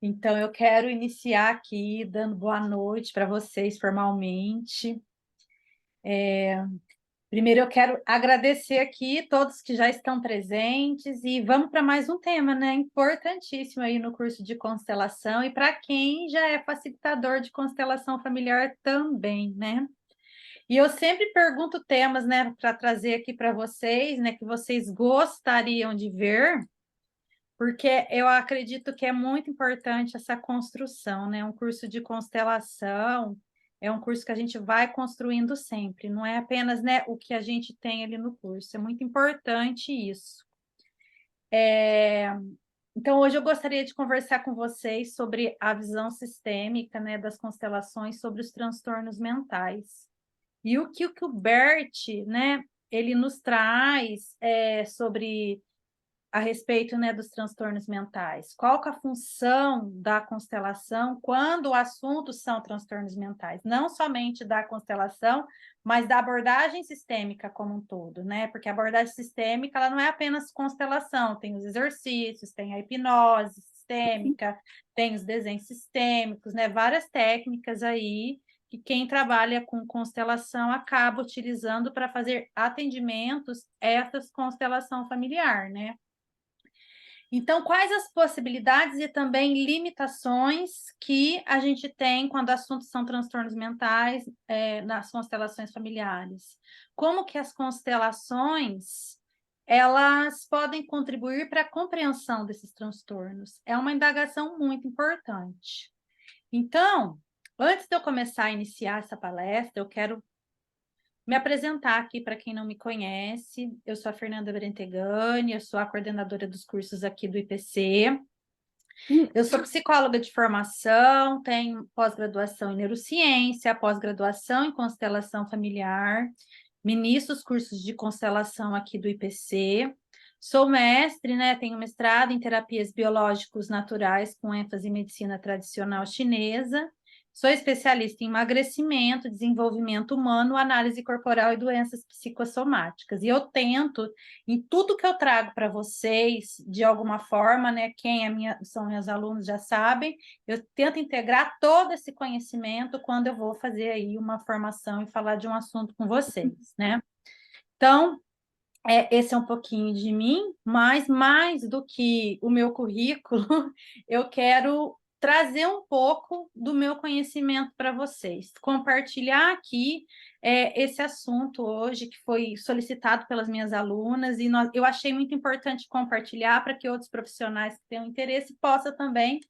Então, eu quero iniciar aqui dando boa noite para vocês formalmente. Primeiro, eu quero agradecer aqui todos que já estão presentes e vamos para mais um tema, né? Importantíssimo aí no curso de constelação e para quem já é facilitador de constelação familiar também, né? E eu sempre pergunto temas, né, para trazer aqui para vocês, né, que vocês gostariam de ver. Porque eu acredito que é muito importante essa construção, né? Um curso de constelação é um curso que a gente vai construindo sempre, não é apenas, né, o que a gente tem ali no curso, é muito importante isso. Então, hoje eu gostaria de conversar com vocês sobre a visão sistêmica, né, das constelações sobre os transtornos mentais. E o que o Bert, né, ele nos traz sobre a respeito, né, dos transtornos mentais. Qual que é a função da constelação quando o assunto são transtornos mentais? Não somente da constelação, mas da abordagem sistêmica como um todo, né? Porque a abordagem sistêmica, ela não é apenas constelação, tem os exercícios, tem a hipnose sistêmica, tem os desenhos sistêmicos, né? Várias técnicas aí que quem trabalha com constelação acaba utilizando para fazer atendimentos essas constelação familiar, né? Então, quais as possibilidades e também limitações que a gente tem quando assuntos são transtornos mentais nas constelações familiares? Como que as constelações elas podem contribuir para a compreensão desses transtornos? É uma indagação muito importante. Então, antes de eu começar a iniciar essa palestra, eu quero me apresentar aqui para quem não me conhece. Eu sou a Fernanda Berentegani, eu sou a coordenadora dos cursos aqui do IPC. Eu sou psicóloga de formação, tenho pós-graduação em neurociência, pós-graduação em constelação familiar, ministro os cursos de constelação aqui do IPC. Sou mestre, né? Tenho mestrado em terapias biológicos naturais com ênfase em medicina tradicional chinesa. Sou especialista em emagrecimento, desenvolvimento humano, análise corporal e doenças psicossomáticas. E eu tento, em tudo que eu trago para vocês, de alguma forma, né? Quem são meus alunos já sabem, eu tento integrar todo esse conhecimento quando eu vou fazer aí uma formação e falar de um assunto com vocês, né? Então, esse é um pouquinho de mim, mas mais do que o meu currículo, eu quero trazer um pouco do meu conhecimento para vocês, compartilhar aqui esse assunto hoje que foi solicitado pelas minhas alunas e eu achei muito importante compartilhar para que outros profissionais que tenham interesse possam também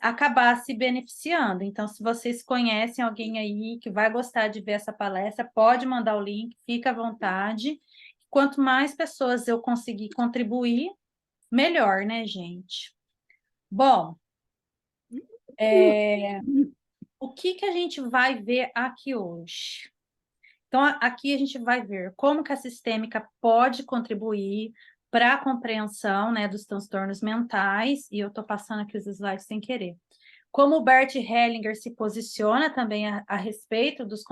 acabar se beneficiando. Então, se vocês conhecem alguém aí que vai gostar de ver essa palestra, pode mandar o link, fica à vontade. Quanto mais pessoas eu conseguir contribuir, melhor, né, gente? Bom, o que a gente vai ver aqui hoje? Então, aqui a gente vai ver como que a sistêmica pode contribuir para a compreensão, né, dos transtornos mentais, e eu estou passando aqui os slides sem querer. Como o Bert Hellinger se posiciona também a respeito dos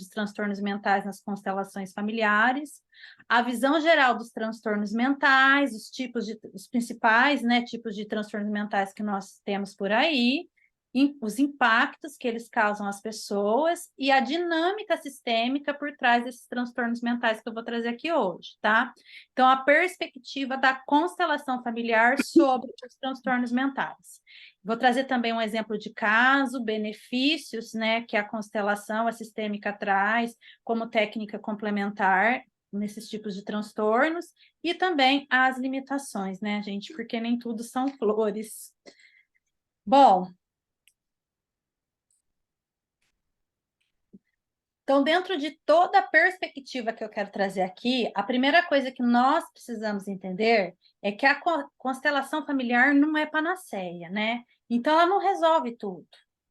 transtornos mentais nas constelações familiares, a visão geral dos transtornos mentais, os principais, né, tipos de transtornos mentais que nós temos por aí, os impactos que eles causam às pessoas e a dinâmica sistêmica por trás desses transtornos mentais que eu vou trazer aqui hoje, tá? Então, a perspectiva da constelação familiar sobre os transtornos mentais. Vou trazer também um exemplo de caso, benefícios, né, que a constelação, a sistêmica traz como técnica complementar nesses tipos de transtornos, e também as limitações, né, gente, porque nem tudo são flores. Bom, então, dentro de toda a perspectiva que eu quero trazer aqui, a primeira coisa que nós precisamos entender é que a constelação familiar não é panaceia, né? Então, ela não resolve tudo,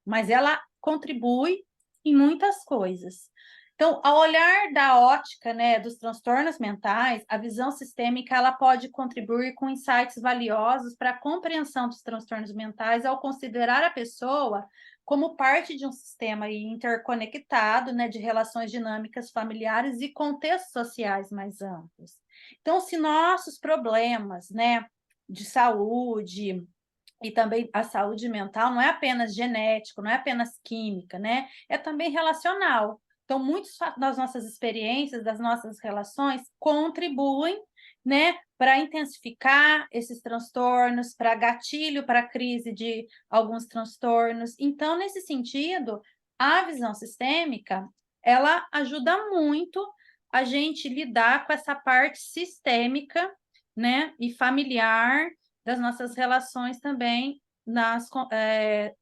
mas ela contribui em muitas coisas. Então, ao olhar da ótica, né, dos transtornos mentais, a visão sistêmica ela pode contribuir com insights valiosos para a compreensão dos transtornos mentais ao considerar a pessoa como parte de um sistema interconectado, né, de relações dinâmicas familiares e contextos sociais mais amplos. Então, se nossos problemas, né, de saúde, e também a saúde mental não é apenas genético, não é apenas química, né? É também relacional. Então, muitas das nossas experiências, das nossas relações, contribuem, né, para intensificar esses transtornos, para gatilho, para a crise de alguns transtornos. Então, nesse sentido, a visão sistêmica, ela ajuda muito a gente lidar com essa parte sistêmica, né, e familiar das nossas relações também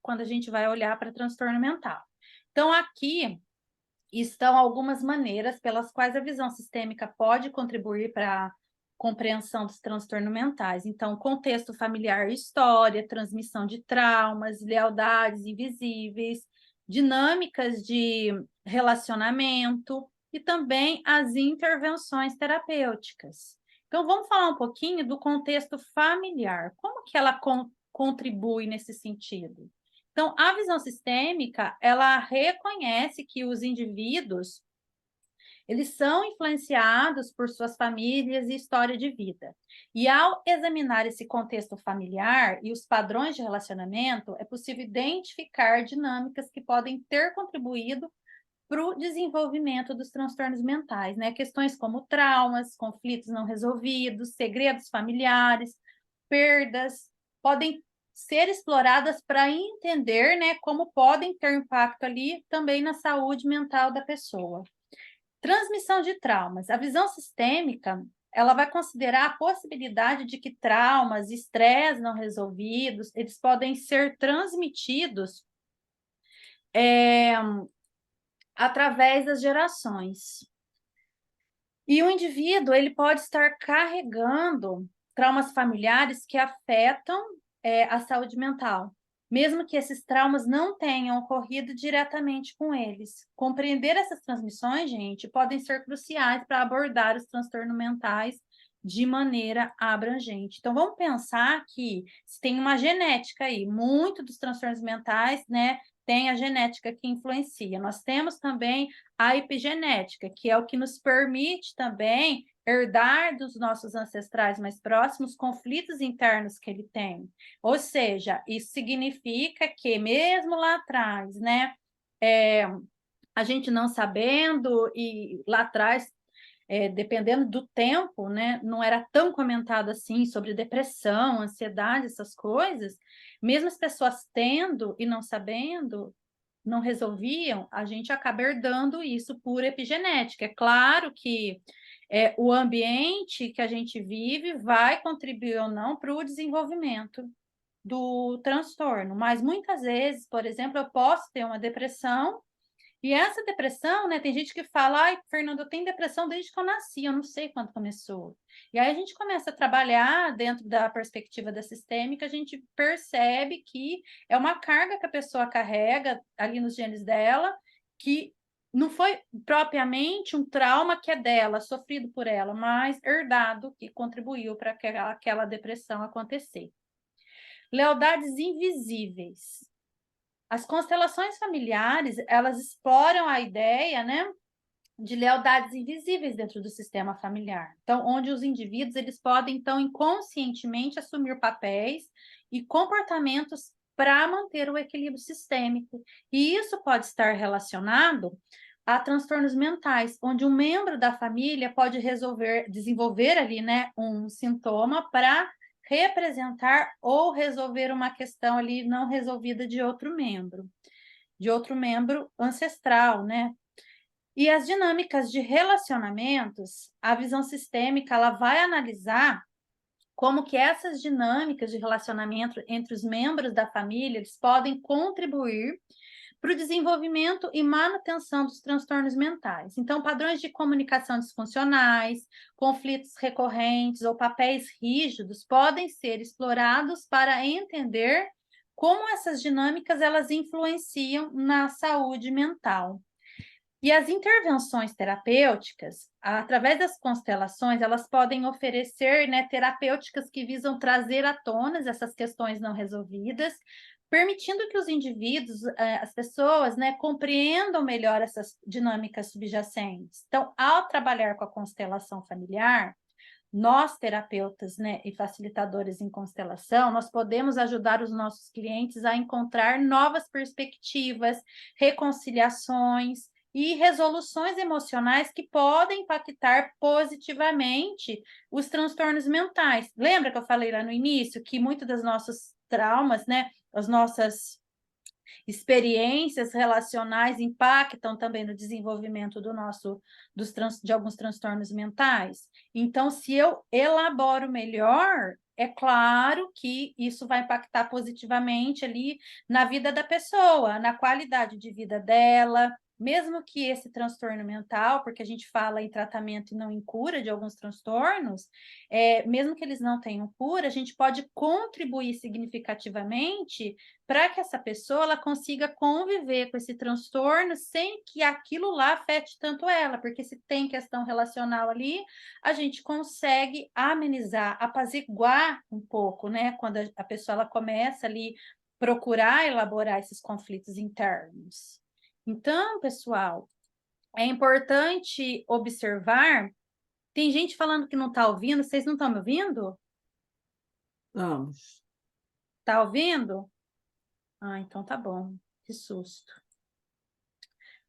quando a gente vai olhar para transtorno mental. Então, aqui estão algumas maneiras pelas quais a visão sistêmica pode contribuir para a compreensão dos transtornos mentais. Então, contexto familiar e história, transmissão de traumas, lealdades invisíveis, dinâmicas de relacionamento e também as intervenções terapêuticas. Então, vamos falar um pouquinho do contexto familiar. Como que ela contribui nesse sentido? Então, a visão sistêmica, ela reconhece que os indivíduos, eles são influenciados por suas famílias e história de vida. E ao examinar esse contexto familiar e os padrões de relacionamento, é possível identificar dinâmicas que podem ter contribuído para o desenvolvimento dos transtornos mentais, né? Questões como traumas, conflitos não resolvidos, segredos familiares, perdas, podem ser exploradas para entender, né, como podem ter impacto ali também na saúde mental da pessoa. Transmissão de traumas. A visão sistêmica, ela vai considerar a possibilidade de que traumas, estresse não resolvidos, eles podem ser transmitidos através das gerações. E o indivíduo, ele pode estar carregando traumas familiares que afetam a saúde mental, mesmo que esses traumas não tenham ocorrido diretamente com eles. Compreender essas transmissões, gente, podem ser cruciais para abordar os transtornos mentais de maneira abrangente. Então, vamos pensar que se tem uma genética aí, muito dos transtornos mentais, né, tem a genética que influencia. Nós temos também a epigenética, que é o que nos permite também herdar dos nossos ancestrais mais próximos conflitos internos que ele tem. Ou seja, isso significa que mesmo lá atrás, né, a gente não sabendo, e lá atrás, dependendo do tempo, né, não era tão comentado assim sobre depressão, ansiedade, essas coisas, mesmo as pessoas tendo e não sabendo, não resolviam, a gente acaba herdando isso por epigenética. É claro que o ambiente que a gente vive vai contribuir ou não para o desenvolvimento do transtorno, mas muitas vezes, por exemplo, eu posso ter uma depressão e essa depressão, né, tem gente que fala, ai, Fernanda, eu tenho depressão desde que eu nasci, eu não sei quando começou. E aí a gente começa a trabalhar dentro da perspectiva da sistêmica, a gente percebe que é uma carga que a pessoa carrega ali nos genes dela, que não foi propriamente um trauma que é dela, sofrido por ela, mas herdado, que contribuiu para aquela depressão acontecer. Lealdades invisíveis. As constelações familiares, elas exploram a ideia, né, de lealdades invisíveis dentro do sistema familiar. Então, onde os indivíduos, eles podem, então, inconscientemente assumir papéis e comportamentos para manter o equilíbrio sistêmico. E isso pode estar relacionado a transtornos mentais, onde um membro da família pode desenvolver ali, né, um sintoma para representar ou resolver uma questão ali não resolvida de outro membro ancestral, né? E as dinâmicas de relacionamentos, a visão sistêmica, ela vai analisar como que essas dinâmicas de relacionamento entre os membros da família, eles podem contribuir para o desenvolvimento e manutenção dos transtornos mentais. Então, padrões de comunicação disfuncionais, conflitos recorrentes ou papéis rígidos podem ser explorados para entender como essas dinâmicas elas influenciam na saúde mental. E as intervenções terapêuticas, através das constelações, elas podem oferecer, né, terapêuticas que visam trazer à tona essas questões não resolvidas, permitindo que os indivíduos, as pessoas, né, compreendam melhor essas dinâmicas subjacentes. Então, ao trabalhar com a constelação familiar, nós, terapeutas, né, e facilitadores em constelação, nós podemos ajudar os nossos clientes a encontrar novas perspectivas, reconciliações e resoluções emocionais que podem impactar positivamente os transtornos mentais. Lembra que eu falei lá no início que muitos dos nossos traumas, né, as nossas experiências relacionais impactam também no desenvolvimento de alguns transtornos mentais. Então, se eu elaboro melhor, é claro que isso vai impactar positivamente ali na vida da pessoa, na qualidade de vida dela, mesmo que esse transtorno mental, porque a gente fala em tratamento e não em cura de alguns transtornos, mesmo que eles não tenham cura, a gente pode contribuir significativamente para que essa pessoa ela consiga conviver com esse transtorno sem que aquilo lá afete tanto ela, porque se tem questão relacional ali, a gente consegue amenizar, apaziguar um pouco, né? Quando a pessoa ela começa ali procurar elaborar esses conflitos internos. Então, pessoal, é importante observar. Tem gente falando que não está ouvindo, vocês não estão me ouvindo? Vamos. Está ouvindo? Ah, então tá bom. Que susto.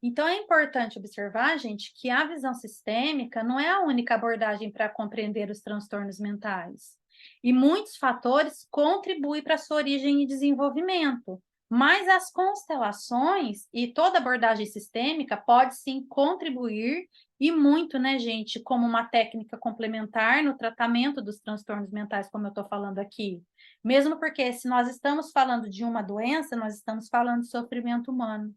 Então, é importante observar, gente, que a visão sistêmica não é a única abordagem para compreender os transtornos mentais. E muitos fatores contribuem para a sua origem e desenvolvimento. Mas as constelações e toda abordagem sistêmica pode sim contribuir e muito, né, gente, como uma técnica complementar no tratamento dos transtornos mentais, como eu estou falando aqui. Mesmo porque se nós estamos falando de uma doença, nós estamos falando de sofrimento humano.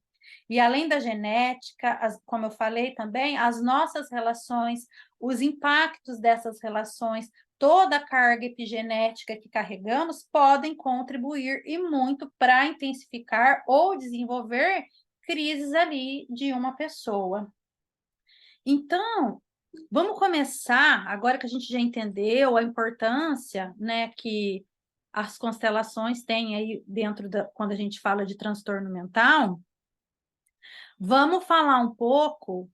E além da genética, como eu falei também, as nossas relações, os impactos dessas relações, toda a carga epigenética que carregamos podem contribuir e muito para intensificar ou desenvolver crises ali de uma pessoa. Então, vamos começar, agora que a gente já entendeu a importância, né, que as constelações têm aí dentro quando a gente fala de transtorno mental. Vamos falar um pouco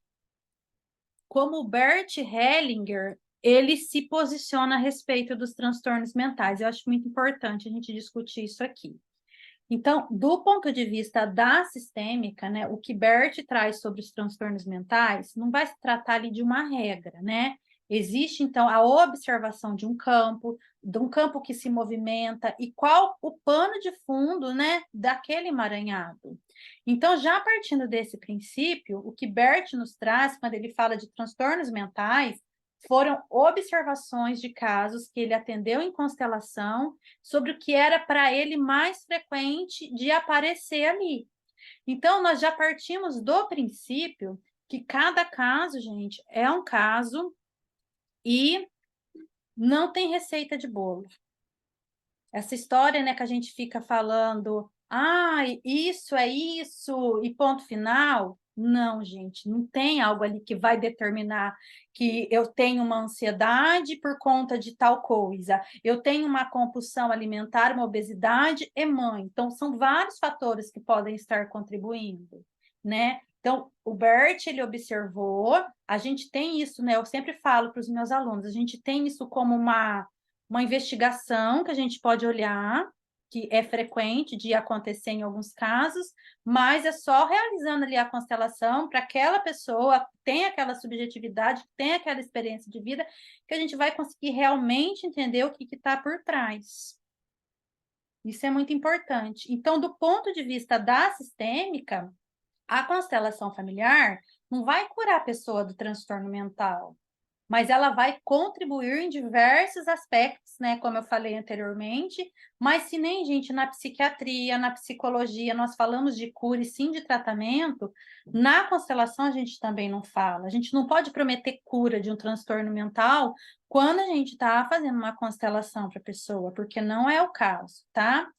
como o Bert Hellinger ele se posiciona a respeito dos transtornos mentais. Eu acho muito importante a gente discutir isso aqui. Então, do ponto de vista da sistêmica, né, o que Bert traz sobre os transtornos mentais não vai se tratar ali de uma regra, né? Existe, então, a observação de um campo que se movimenta e qual o pano de fundo, né, daquele emaranhado. Então, já partindo desse princípio, o que Bert nos traz, quando ele fala de transtornos mentais, foram observações de casos que ele atendeu em constelação sobre o que era para ele mais frequente de aparecer ali. Então, nós já partimos do princípio que cada caso, gente, é um caso e não tem receita de bolo. Essa história, né, que a gente fica falando, isso é isso e ponto final. Não, gente, não tem algo ali que vai determinar que eu tenho uma ansiedade por conta de tal coisa, eu tenho uma compulsão alimentar, uma obesidade e mãe. Então, são vários fatores que podem estar contribuindo, né? Então, o Bert, ele observou, a gente tem isso, né? Eu sempre falo para os meus alunos, a gente tem isso como uma investigação que a gente pode olhar, que é frequente de acontecer em alguns casos, mas é só realizando ali a constelação para aquela pessoa que tem aquela subjetividade, que tem aquela experiência de vida, que a gente vai conseguir realmente entender o que está por trás. Isso é muito importante. Então, do ponto de vista da sistêmica, a constelação familiar não vai curar a pessoa do transtorno mental, mas ela vai contribuir em diversos aspectos, né, como eu falei anteriormente, mas se nem, gente, na psiquiatria, na psicologia, nós falamos de cura e sim de tratamento, na constelação a gente também não fala. A gente não pode prometer cura de um transtorno mental quando a gente está fazendo uma constelação para a pessoa, porque não é o caso, tá?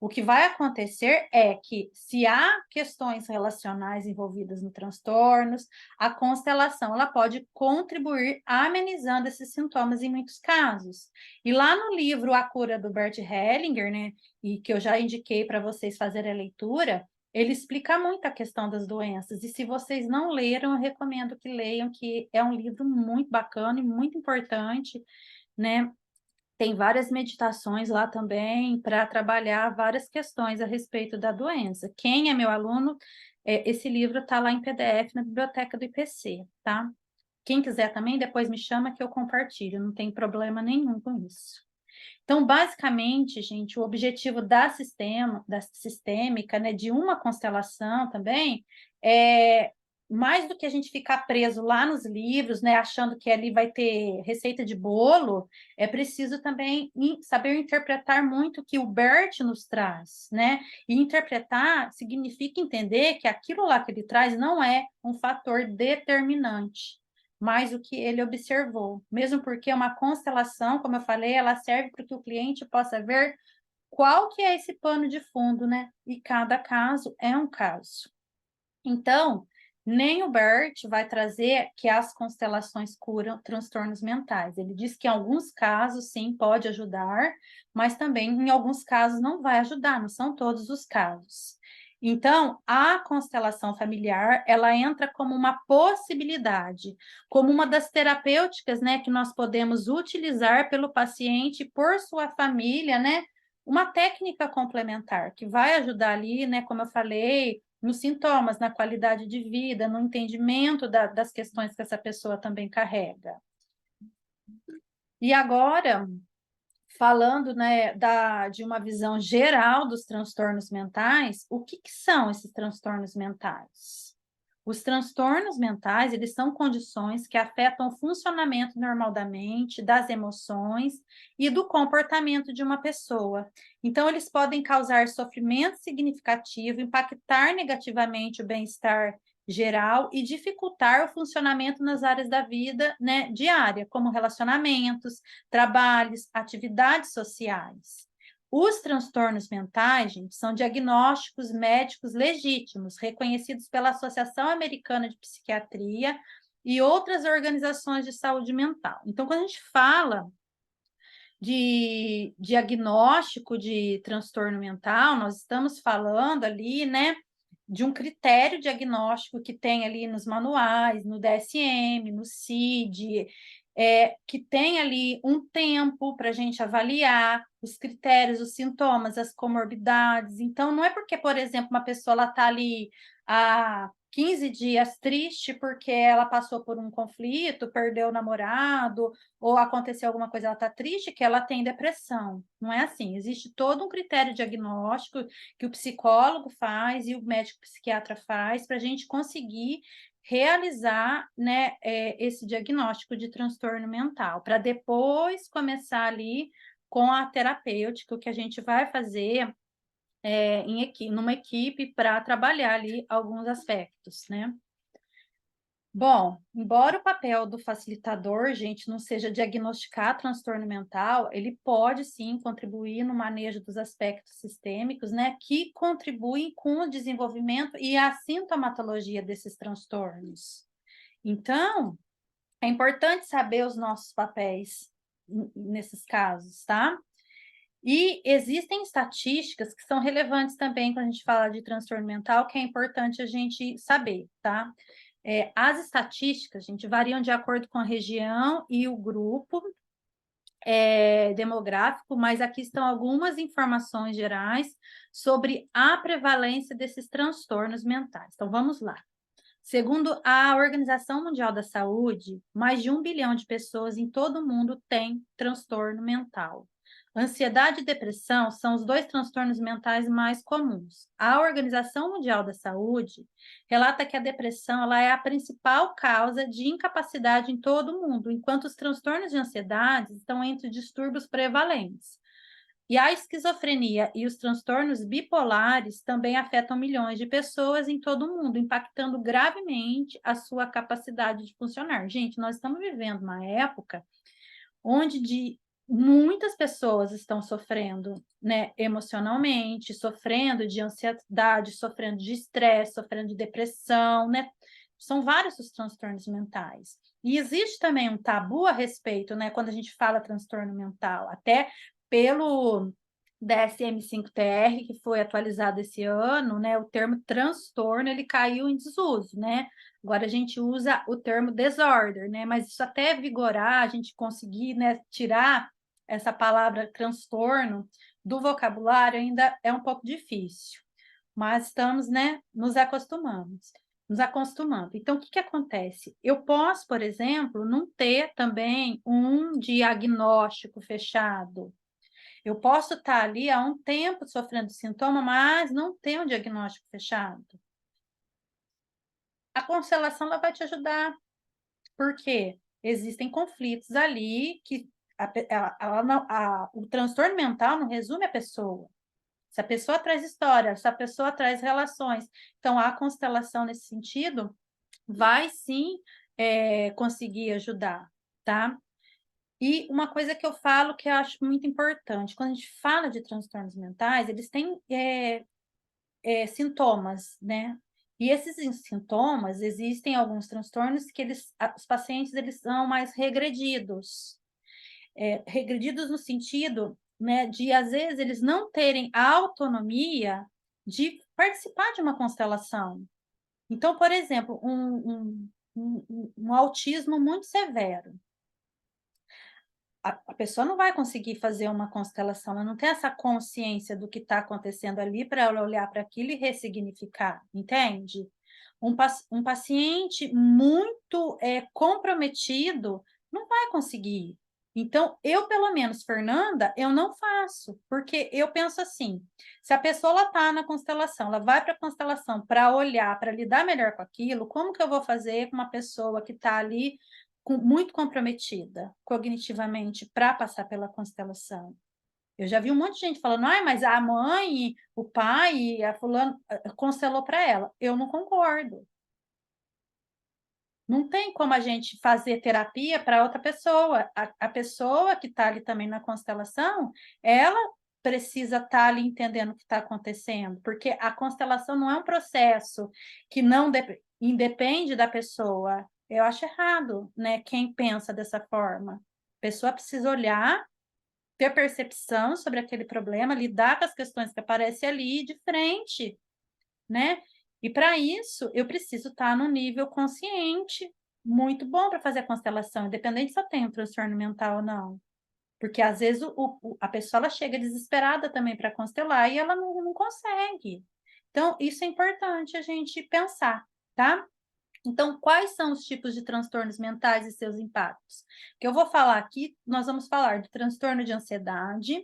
O que vai acontecer é que, se há questões relacionais envolvidas no transtornos, a constelação ela pode contribuir amenizando esses sintomas em muitos casos. E lá no livro A Cura do Bert Hellinger, né, e que eu já indiquei para vocês fazerem a leitura, ele explica muito a questão das doenças. E se vocês não leram, eu recomendo que leiam, que é um livro muito bacana e muito importante né? Tem várias meditações lá também para trabalhar várias questões a respeito da doença. Quem é meu aluno, esse livro está lá em PDF na biblioteca do IPC, tá? Quem quiser também, depois me chama que eu compartilho, não tem problema nenhum com isso. Então, basicamente, gente, o objetivo da sistêmica, né, de uma constelação também, é mais do que a gente ficar preso lá nos livros, né, achando que ali vai ter receita de bolo, é preciso também saber interpretar muito o que o Bert nos traz, né? E interpretar significa entender que aquilo lá que ele traz não é um fator determinante, mais o que ele observou. Mesmo porque uma constelação, como eu falei, ela serve para que o cliente possa ver qual que é esse pano de fundo, né? E cada caso é um caso. Então, nem o Bert vai trazer que as constelações curam transtornos mentais. Ele diz que em alguns casos, sim, pode ajudar, mas também em alguns casos não vai ajudar, não são todos os casos. Então, a constelação familiar, ela entra como uma possibilidade, como uma das terapêuticas, né, que nós podemos utilizar pelo paciente, por sua família, né, uma técnica complementar que vai ajudar ali, né, como eu falei, nos sintomas, na qualidade de vida, no entendimento das questões que essa pessoa também carrega. E agora, falando, né, de uma visão geral dos transtornos mentais, o que são esses transtornos mentais? Os transtornos mentais, eles são condições que afetam o funcionamento normal da mente, das emoções e do comportamento de uma pessoa. Então, eles podem causar sofrimento significativo, impactar negativamente o bem-estar geral e dificultar o funcionamento nas áreas da vida, né, diária, como relacionamentos, trabalhos, atividades sociais. Os transtornos mentais, gente, são diagnósticos médicos legítimos, reconhecidos pela Associação Americana de Psiquiatria e outras organizações de saúde mental. Então, quando a gente fala de diagnóstico de transtorno mental, nós estamos falando ali, né, de um critério diagnóstico que tem ali nos manuais, no DSM, no CID, que tem ali um tempo para a gente avaliar os critérios, os sintomas, as comorbidades. Então, não é porque, por exemplo, uma pessoa está ali há 15 dias triste porque ela passou por um conflito, perdeu o namorado, ou aconteceu alguma coisa, ela está triste, que ela tem depressão. Não é assim. Existe todo um critério diagnóstico que o psicólogo faz e o médico psiquiatra faz para a gente conseguir realizar, né, esse diagnóstico de transtorno mental, para depois começar ali com a terapêutica, o que a gente vai fazer numa equipe para trabalhar ali alguns aspectos, né? Bom, embora o papel do facilitador, gente, não seja diagnosticar transtorno mental, ele pode sim contribuir no manejo dos aspectos sistêmicos, né, que contribuem com o desenvolvimento e a sintomatologia desses transtornos. Então, é importante saber os nossos papéis nesses casos, tá? E existem estatísticas que são relevantes também quando a gente fala de transtorno mental, que é importante a gente saber, tá? As estatísticas, gente, variam de acordo com a região e o grupo demográfico, mas aqui estão algumas informações gerais sobre a prevalência desses transtornos mentais. Então, vamos lá. Segundo a Organização Mundial da Saúde, mais de 1 bilhão de pessoas em todo o mundo têm transtorno mental. Ansiedade e depressão são os dois transtornos mentais mais comuns. A Organização Mundial da Saúde relata que a depressão ela é a principal causa de incapacidade em todo o mundo, enquanto os transtornos de ansiedade estão entre os distúrbios prevalentes. E a esquizofrenia e os transtornos bipolares também afetam milhões de pessoas em todo o mundo, impactando gravemente a sua capacidade de funcionar. Gente, nós estamos vivendo uma época onde muitas pessoas estão sofrendo, né, emocionalmente, sofrendo de ansiedade, sofrendo de estresse, sofrendo de depressão, né? São vários os transtornos mentais. E existe também um tabu a respeito, né, quando a gente fala transtorno mental, até pelo DSM-5-TR, que foi atualizado esse ano, né, o termo transtorno, ele caiu em desuso, né? Agora a gente usa o termo disorder, né? Mas isso até vigorar, a gente conseguir, né, tirar essa palavra transtorno do vocabulário ainda é um pouco difícil. Mas estamos, né, nos acostumando. Então, o que que acontece? Eu posso, por exemplo, não ter também um diagnóstico fechado. Eu posso estar ali há um tempo sofrendo sintoma, mas não ter um diagnóstico fechado. A constelação ela vai te ajudar, porque existem conflitos ali que o transtorno mental não resume a pessoa. Se a pessoa traz história, se a pessoa traz relações. Então, a constelação, nesse sentido, vai sim conseguir ajudar, tá? E uma coisa que eu falo que eu acho muito importante, quando a gente fala de transtornos mentais, eles têm sintomas, né? E esses sintomas, existem alguns transtornos que os pacientes eles são mais regredidos. Regredidos no sentido, né, de, às vezes, eles não terem a autonomia de participar de uma constelação. Então, por exemplo, um autismo muito severo. A pessoa não vai conseguir fazer uma constelação, ela não tem essa consciência do que está acontecendo ali para ela olhar para aquilo e ressignificar, entende? Um paciente muito comprometido não vai conseguir. Então, eu, pelo menos, Fernanda, eu não faço, porque eu penso assim: se a pessoa está na constelação, ela vai para a constelação para olhar, para lidar melhor com aquilo, como que eu vou fazer com uma pessoa que está ali muito comprometida cognitivamente para passar pela constelação? Eu já vi um monte de gente falando, ai, mas a mãe, o pai, a fulano constelou para ela. Eu não concordo. Não tem como a gente fazer terapia para outra pessoa. A pessoa que está ali também na constelação, ela precisa estar ali entendendo o que está acontecendo, porque a constelação não é um processo que não independe da pessoa. Eu acho errado, né? Quem pensa dessa forma. A pessoa precisa olhar, ter percepção sobre aquele problema, lidar com as questões que aparecem ali de frente, né? E para isso, eu preciso estar num nível consciente muito bom para fazer a constelação, independente se eu tenho um transtorno mental ou não. Porque às vezes a pessoa ela chega desesperada também para constelar e ela não consegue. Então, isso é importante a gente pensar, tá? Então, quais são os tipos de transtornos mentais e seus impactos? Que eu vou falar aqui, nós vamos falar do transtorno de ansiedade,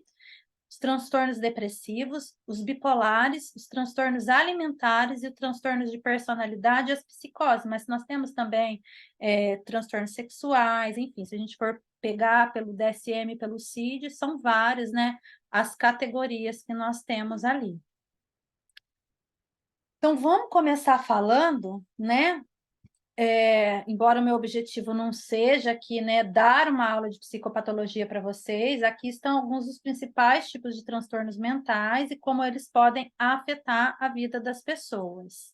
os transtornos depressivos, os bipolares, os transtornos alimentares e os transtornos de personalidade e as psicoses, mas nós temos também transtornos sexuais, enfim, se a gente for pegar pelo DSM, pelo CID, são várias, né, as categorias que nós temos ali. Então, vamos começar falando, né, embora o meu objetivo não seja aqui, né, dar uma aula de psicopatologia para vocês, aqui estão alguns dos principais tipos de transtornos mentais e como eles podem afetar a vida das pessoas.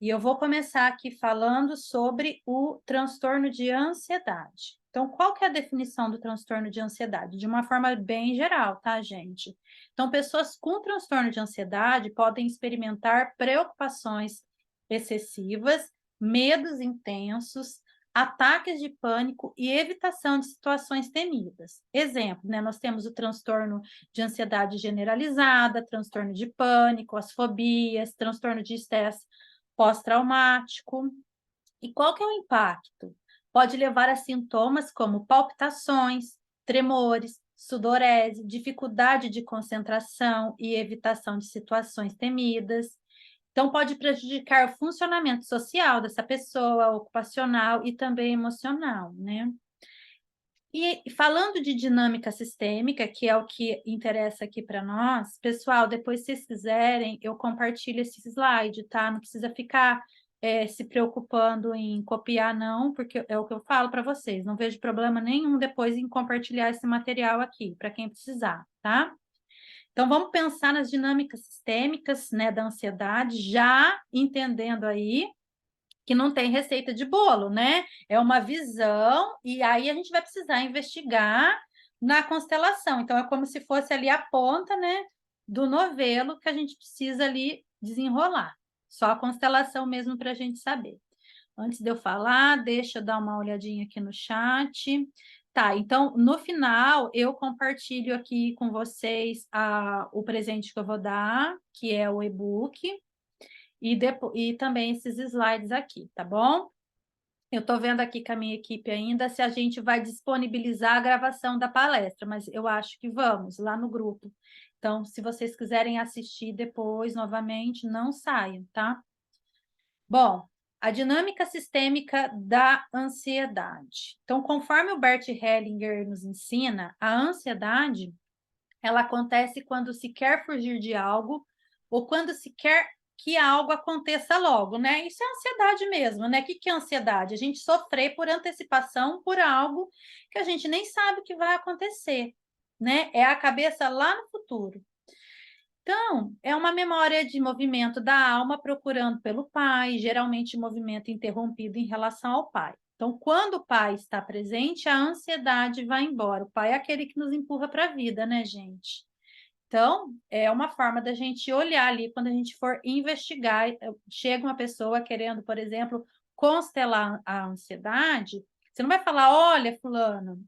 E eu vou começar aqui falando sobre o transtorno de ansiedade. Então, qual que é a definição do transtorno de ansiedade? De uma forma bem geral, tá, gente? Então, pessoas com transtorno de ansiedade podem experimentar preocupações excessivas, medos intensos, ataques de pânico e evitação de situações temidas. Exemplo, né? Nós temos o transtorno de ansiedade generalizada, transtorno de pânico, as fobias, transtorno de estresse pós-traumático. E qual que é o impacto? Pode levar a sintomas como palpitações, tremores, sudorese, dificuldade de concentração e evitação de situações temidas. Então, pode prejudicar o funcionamento social dessa pessoa, ocupacional e também emocional, né? E falando de dinâmica sistêmica, que é o que interessa aqui para nós, pessoal, depois, se vocês quiserem, eu compartilho esse slide, tá? Não precisa ficar se preocupando em copiar, não, porque é o que eu falo para vocês. Não vejo problema nenhum depois em compartilhar esse material aqui, para quem precisar, tá? Então, vamos pensar nas dinâmicas sistêmicas, né, da ansiedade, já entendendo aí que não tem receita de bolo, né? É uma visão, e aí a gente vai precisar investigar na constelação. Então, é como se fosse ali a ponta, né, do novelo que a gente precisa ali desenrolar. Só a constelação mesmo para a gente saber. Antes de eu falar, deixa eu dar uma olhadinha aqui no chat. Tá, então, no final, eu compartilho aqui com vocês o presente que eu vou dar, que é o e-book, e também esses slides aqui, tá bom? Eu estou vendo aqui com a minha equipe ainda se a gente vai disponibilizar a gravação da palestra, mas eu acho que vamos, lá no grupo. Então, se vocês quiserem assistir depois, novamente, não saiam, tá? Bom, a dinâmica sistêmica da ansiedade. Então, conforme o Bert Hellinger nos ensina, a ansiedade, ela acontece quando se quer fugir de algo ou quando se quer que algo aconteça logo, né? Isso é ansiedade mesmo, né? O que é ansiedade? A gente sofrer por antecipação por algo que a gente nem sabe o que vai acontecer, né? É a cabeça lá no futuro. Então, é uma memória de movimento da alma procurando pelo pai, geralmente movimento interrompido em relação ao pai. Então, quando o pai está presente, a ansiedade vai embora. O pai é aquele que nos empurra para a vida, né, gente? Então, é uma forma da gente olhar ali quando a gente for investigar. Chega uma pessoa querendo, por exemplo, constelar a ansiedade, você não vai falar, olha, fulano,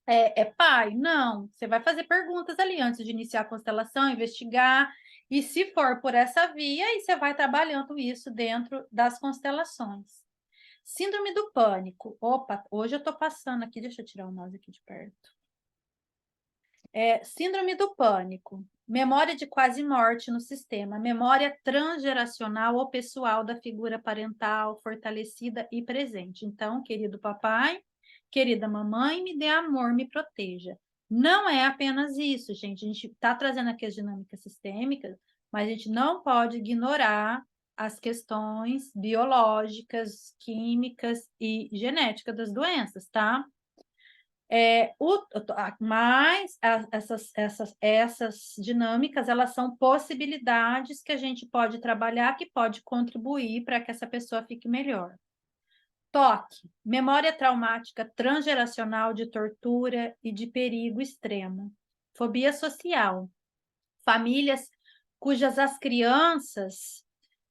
é pai? Não, você vai fazer perguntas ali antes de iniciar a constelação, investigar, e se for por essa via, aí você vai trabalhando isso dentro das constelações. Síndrome do pânico. Opa, hoje eu estou passando aqui, deixa eu tirar o mouse aqui de perto. Síndrome do pânico. Memória de quase morte no sistema. Memória transgeracional ou pessoal da figura parental fortalecida e presente. Então, querido papai, querida mamãe, me dê amor, me proteja. Não é apenas isso, gente. A gente está trazendo aqui as dinâmicas sistêmicas, mas a gente não pode ignorar as questões biológicas, químicas e genéticas das doenças, tá? Mas essas dinâmicas, elas são possibilidades que a gente pode trabalhar, que pode contribuir para que essa pessoa fique melhor. Toque, memória traumática transgeracional de tortura e de perigo extremo. Fobia social, famílias cujas as crianças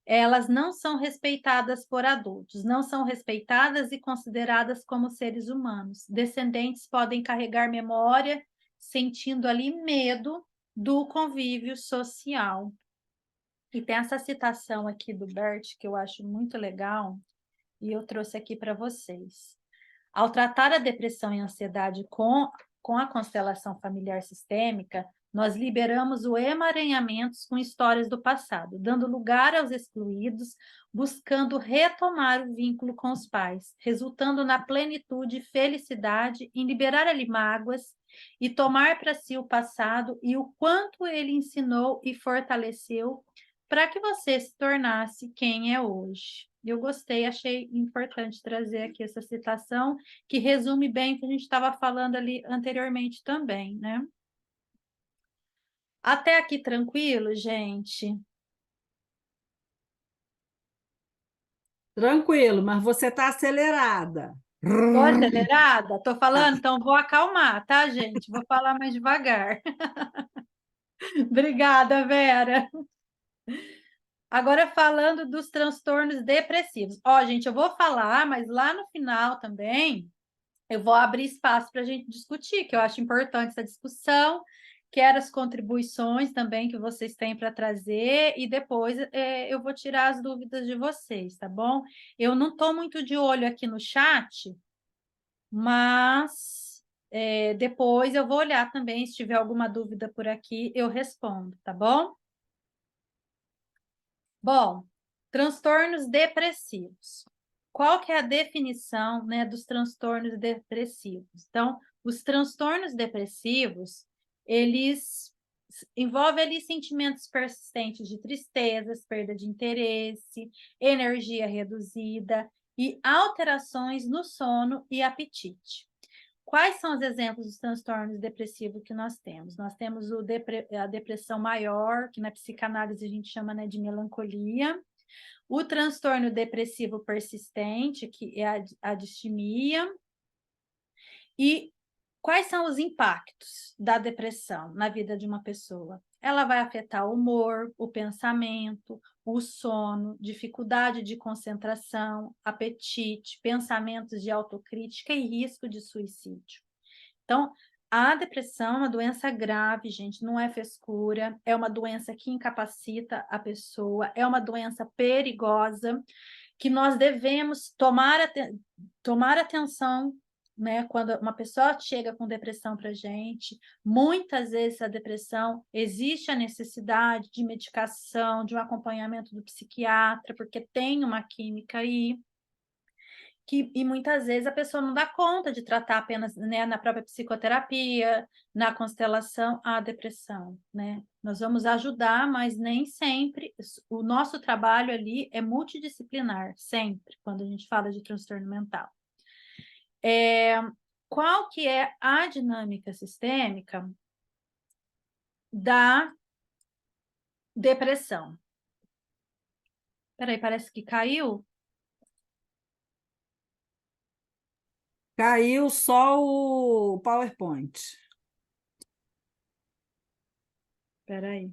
elas não são respeitadas por adultos, não são respeitadas e consideradas como seres humanos. Descendentes podem carregar memória, sentindo ali medo do convívio social. E tem essa citação aqui do Bert, que eu acho muito legal, e eu trouxe aqui para vocês. Ao tratar a depressão e a ansiedade com a constelação familiar sistêmica, nós liberamos o emaranhamentos com histórias do passado, dando lugar aos excluídos, buscando retomar o vínculo com os pais, resultando na plenitude e felicidade em liberar ali mágoas e tomar para si o passado e o quanto ele ensinou e fortaleceu para que você se tornasse quem é hoje. Eu gostei, achei importante trazer aqui essa citação, que resume bem o que a gente estava falando ali anteriormente também, né? Até aqui tranquilo, gente? Tranquilo, mas você está acelerada. Estou acelerada? Estou falando? Tá. Então vou acalmar, tá, gente? Vou falar mais devagar. Obrigada, Vera. Agora falando dos transtornos depressivos. Ó, gente, eu vou falar, mas lá no final também eu vou abrir espaço para a gente discutir, que eu acho importante essa discussão, quero as contribuições também que vocês têm para trazer, e depois eu vou tirar as dúvidas de vocês, tá bom? Eu não estou muito de olho aqui no chat, mas depois eu vou olhar também, se tiver alguma dúvida por aqui, eu respondo, tá bom? Bom, transtornos depressivos. Qual que é a definição, né, dos transtornos depressivos? Então, os transtornos depressivos, eles envolvem ali sentimentos persistentes de tristezas, perda de interesse, energia reduzida e alterações no sono e apetite. Quais são os exemplos dos transtornos depressivos que nós temos? Nós temos a depressão maior, que na psicanálise a gente chama, né, de melancolia, o transtorno depressivo persistente, que é a distimia, e quais são os impactos da depressão na vida de uma pessoa? Ela vai afetar o humor, o pensamento, o sono, dificuldade de concentração, apetite, pensamentos de autocrítica e risco de suicídio. Então, a depressão é uma doença grave, gente, não é frescura, é uma doença que incapacita a pessoa, é uma doença perigosa, que nós devemos tomar atenção, né? Quando uma pessoa chega com depressão para a gente, muitas vezes a depressão existe a necessidade de medicação, de um acompanhamento do psiquiatra, porque tem uma química aí. E muitas vezes a pessoa não dá conta de tratar apenas, né, na própria psicoterapia, na constelação, a depressão, né? Nós vamos ajudar, mas nem sempre. O nosso trabalho ali é multidisciplinar, sempre, quando a gente fala de transtorno mental. Qual que é a dinâmica sistêmica da depressão? Peraí, parece que caiu. Caiu só o PowerPoint. Peraí.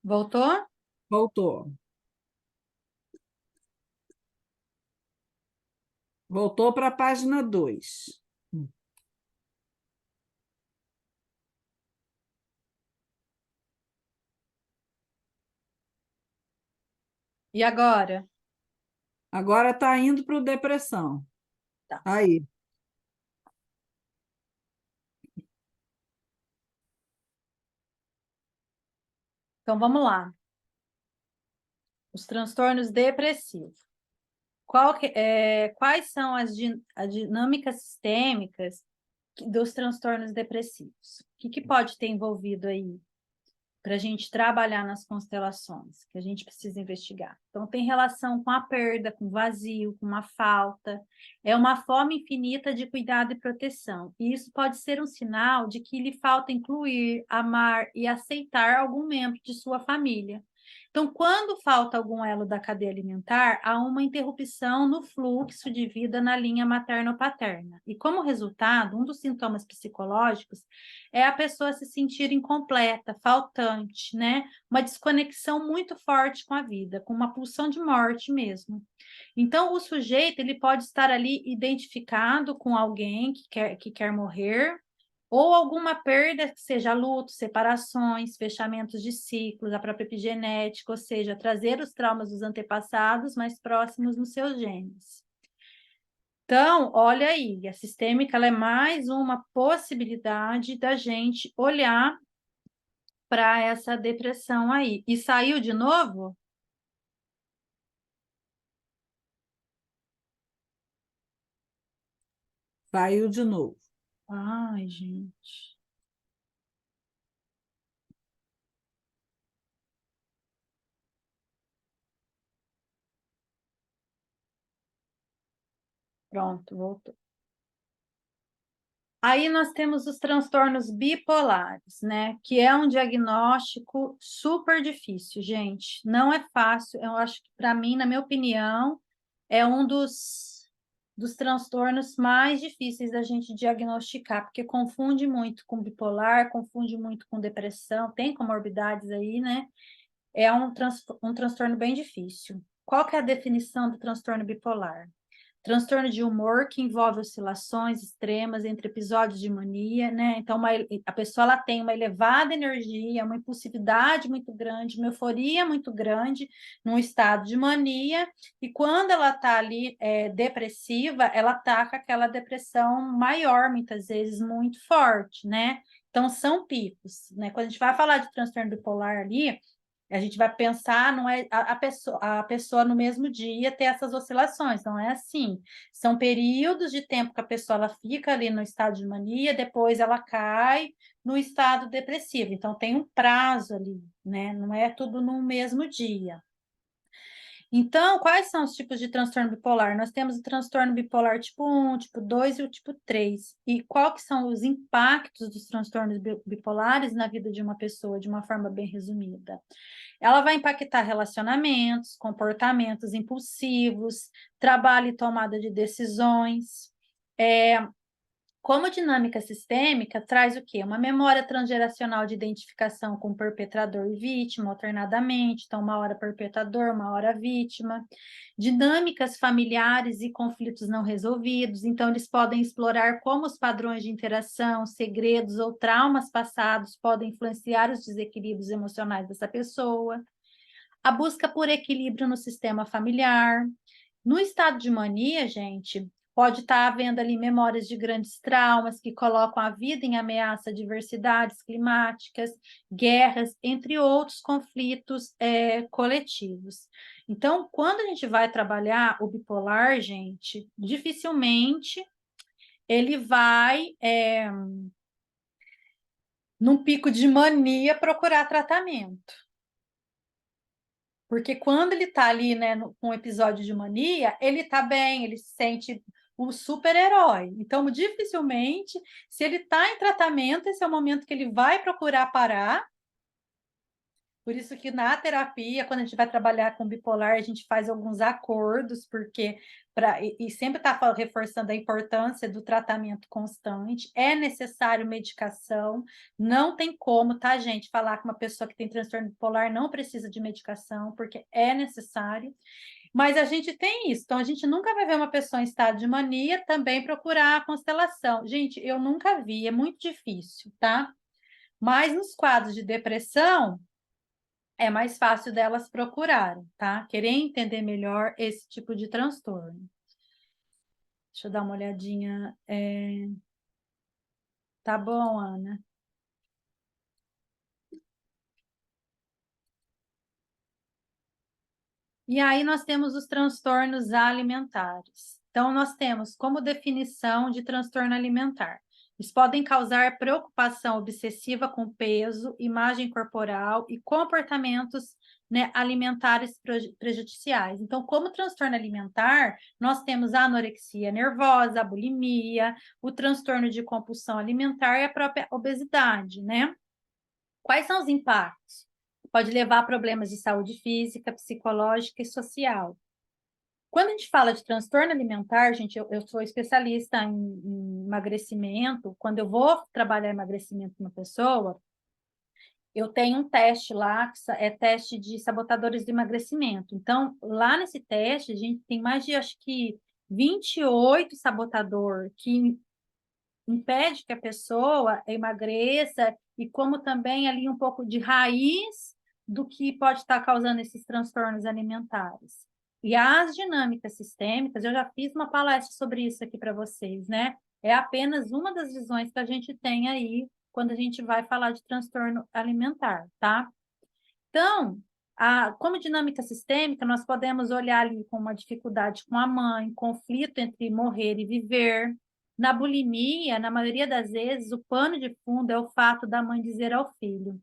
Voltou? Voltou. Voltou para a página 2. E agora? Agora está indo para o depressão. Tá. Aí. Então, vamos lá. Os transtornos depressivos. Quais são as dinâmicas sistêmicas dos transtornos depressivos? O que pode ter envolvido aí para a gente trabalhar nas constelações, que a gente precisa investigar? Então, tem relação com a perda, com o vazio, com uma falta. É uma fome infinita de cuidado e proteção. E isso pode ser um sinal de que lhe falta incluir, amar e aceitar algum membro de sua família. Então, quando falta algum elo da cadeia alimentar, há uma interrupção no fluxo de vida na linha materno-paterna. E, como resultado, um dos sintomas psicológicos é a pessoa se sentir incompleta, faltante, né? Uma desconexão muito forte com a vida, com uma pulsão de morte mesmo. Então, o sujeito ele pode estar ali identificado com alguém que quer morrer, ou alguma perda, que seja luto, separações, fechamentos de ciclos, a própria epigenética, ou seja, trazer os traumas dos antepassados mais próximos nos seus genes. Então, olha aí, a sistêmica ela é mais uma possibilidade da gente olhar para essa depressão aí. E saiu de novo? Saiu de novo. Ai, gente. Pronto, voltou. Aí nós temos os transtornos bipolares, né? Que é um diagnóstico super difícil, gente. Não é fácil. Eu acho que, para mim, na minha opinião, é um dos transtornos mais difíceis da gente diagnosticar, porque confunde muito com bipolar, confunde muito com depressão, tem comorbidades aí, né? É um transtorno bem difícil. Qual que é a definição do transtorno bipolar? Transtorno de humor que envolve oscilações extremas entre episódios de mania, né? Então, a pessoa ela tem uma elevada energia, uma impulsividade muito grande, uma euforia muito grande, num estado de mania, e quando ela está ali depressiva, ela está com aquela depressão maior, muitas vezes muito forte, né? Então, são picos, né? Quando a gente vai falar de transtorno bipolar ali, a gente vai pensar, não é a pessoa no mesmo dia ter essas oscilações, não é assim. São períodos de tempo que a pessoa ela fica ali no estado de mania, depois ela cai no estado depressivo. Então tem um prazo ali, né? Não é tudo no mesmo dia. Então, quais são os tipos de transtorno bipolar? Nós temos o transtorno bipolar tipo 1, tipo 2 e o tipo 3. E qual que são os impactos dos transtornos bipolares na vida de uma pessoa, de uma forma bem resumida? Ela vai impactar relacionamentos, comportamentos impulsivos, trabalho e tomada de decisões. Como dinâmica sistêmica, traz o quê? Uma memória transgeracional de identificação com perpetrador e vítima, alternadamente, então, uma hora perpetrador, uma hora vítima. Dinâmicas familiares e conflitos não resolvidos, então, eles podem explorar como os padrões de interação, segredos ou traumas passados podem influenciar os desequilíbrios emocionais dessa pessoa. A busca por equilíbrio no sistema familiar. No estado de mania, gente, pode estar havendo ali memórias de grandes traumas que colocam a vida em ameaça a diversidades climáticas, guerras, entre outros conflitos coletivos. Então, quando a gente vai trabalhar o bipolar, gente, dificilmente ele vai, num pico de mania, procurar tratamento. Porque quando ele está ali, né, com um episódio de mania, ele está bem, ele se sente o super-herói. Então, dificilmente, se ele está em tratamento, esse é o momento que ele vai procurar parar. Por isso que na terapia, quando a gente vai trabalhar com bipolar, a gente faz alguns acordos, porque e sempre está reforçando a importância do tratamento constante, é necessário medicação, não tem como, tá, gente, falar que uma pessoa que tem transtorno bipolar não precisa de medicação, porque é necessário. Mas a gente tem isso, então a gente nunca vai ver uma pessoa em estado de mania também procurar a constelação. Gente, eu nunca vi, é muito difícil, tá? Mas nos quadros de depressão, é mais fácil delas procurarem, tá? Querer entender melhor esse tipo de transtorno. Deixa eu dar uma olhadinha. Tá bom, Ana? E aí nós temos os transtornos alimentares. Então, nós temos como definição de transtorno alimentar. Eles podem causar preocupação obsessiva com peso, imagem corporal e comportamentos, né, alimentares prejudiciais. Então, como transtorno alimentar, nós temos a anorexia nervosa, a bulimia, o transtorno de compulsão alimentar e a própria obesidade, né? Quais são os impactos? Pode levar a problemas de saúde física, psicológica e social. Quando a gente fala de transtorno alimentar, gente, eu sou especialista em emagrecimento. Quando eu vou trabalhar emagrecimento numa pessoa, eu tenho um teste lá, que é teste de sabotadores de emagrecimento. Então, lá nesse teste, a gente tem mais de, acho que, 28 sabotador que impede que a pessoa emagreça e como também ali um pouco de raiz do que pode estar causando esses transtornos alimentares. E as dinâmicas sistêmicas, eu já fiz uma palestra sobre isso aqui para vocês, né? É apenas uma das visões que a gente tem aí quando a gente vai falar de transtorno alimentar, tá? Então, como dinâmica sistêmica, nós podemos olhar ali com uma dificuldade com a mãe, conflito entre morrer e viver. Na bulimia, na maioria das vezes, o pano de fundo é o fato da mãe dizer ao filho: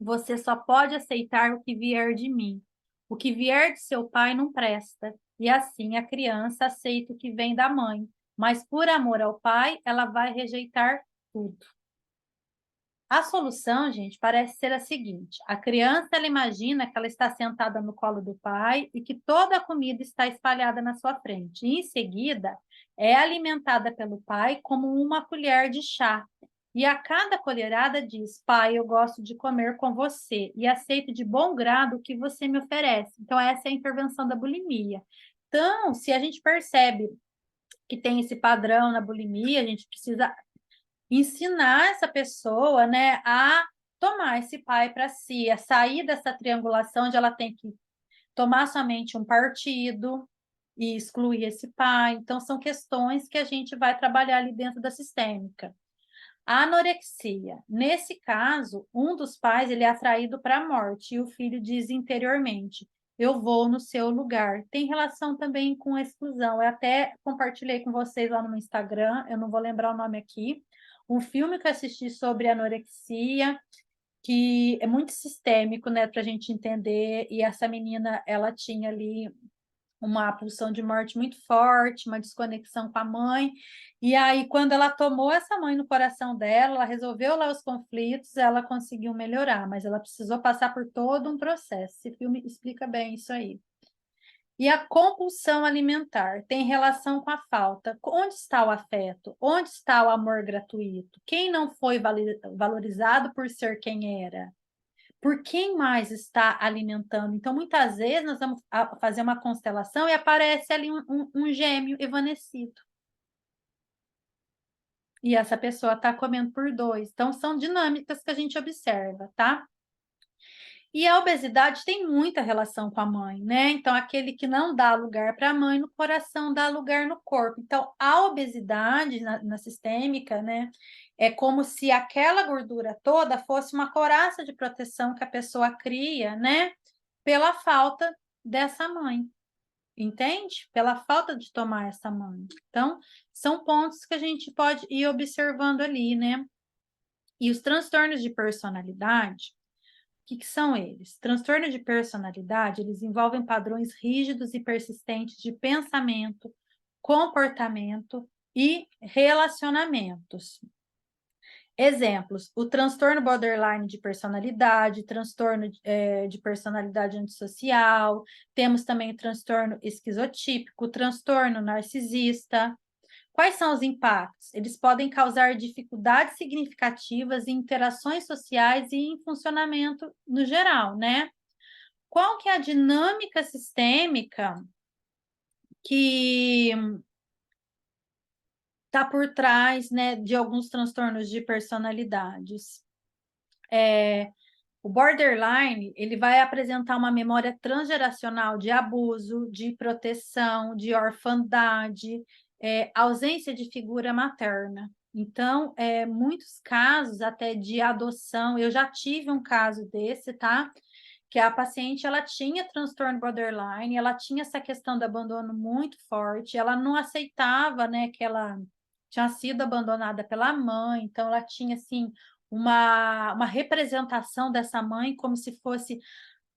você só pode aceitar o que vier de mim. O que vier de seu pai não presta. E assim a criança aceita o que vem da mãe. Mas por amor ao pai, ela vai rejeitar tudo. A solução, gente, parece ser a seguinte: a criança ela imagina que ela está sentada no colo do pai e que toda a comida está espalhada na sua frente. E, em seguida, é alimentada pelo pai como uma colher de chá. E a cada colherada diz: pai, eu gosto de comer com você e aceito de bom grado o que você me oferece. Então, essa é a intervenção da bulimia. Então, se a gente percebe que tem esse padrão na bulimia, a gente precisa ensinar essa pessoa, né, a tomar esse pai para si, a sair dessa triangulação onde ela tem que tomar somente um partido e excluir esse pai. Então, são questões que a gente vai trabalhar ali dentro da sistêmica. A anorexia. Nesse caso, um dos pais ele é atraído para a morte e o filho diz interiormente: eu vou no seu lugar. Tem relação também com exclusão. Eu até compartilhei com vocês lá no meu Instagram, eu não vou lembrar o nome aqui, um filme que eu assisti sobre anorexia, que é muito sistêmico, né, para a gente entender, e essa menina, ela tinha ali uma pulsão de morte muito forte, uma desconexão com a mãe, e aí quando ela tomou essa mãe no coração dela, ela resolveu lá os conflitos, ela conseguiu melhorar, mas ela precisou passar por todo um processo. Esse filme explica bem isso aí. E a compulsão alimentar tem relação com a falta. Onde está o afeto? Onde está o amor gratuito? Quem não foi valorizado por ser quem era? Por quem mais está alimentando? Então, muitas vezes, nós vamos fazer uma constelação e aparece ali um gêmeo evanescido. E essa pessoa está comendo por dois. Então, são dinâmicas que a gente observa, tá? E a obesidade tem muita relação com a mãe, né? Então, aquele que não dá lugar para a mãe no coração, dá lugar no corpo. Então, a obesidade na sistêmica, né? É como se aquela gordura toda fosse uma coraça de proteção que a pessoa cria, né? Pela falta dessa mãe, entende? Pela falta de tomar essa mãe. Então, são pontos que a gente pode ir observando ali, né? E os transtornos de personalidade, que são eles? Transtornos de personalidade, eles envolvem padrões rígidos e persistentes de pensamento, comportamento e relacionamentos. Exemplos: o transtorno borderline de personalidade, transtorno de personalidade antissocial, temos também o transtorno esquizotípico, o transtorno narcisista. Quais são os impactos? Eles podem causar dificuldades significativas em interações sociais e em funcionamento no geral, né? Qual que é a dinâmica sistêmica que está por trás, né, de alguns transtornos de personalidades? O borderline, ele vai apresentar uma memória transgeracional de abuso, de proteção, de orfandade, ausência de figura materna. Então, muitos casos até de adoção, eu já tive um caso desse, tá? Que a paciente, ela tinha transtorno borderline, ela tinha essa questão do abandono muito forte, ela não aceitava, né, que ela tinha sido abandonada pela mãe, então ela tinha, assim, uma representação dessa mãe como se fosse o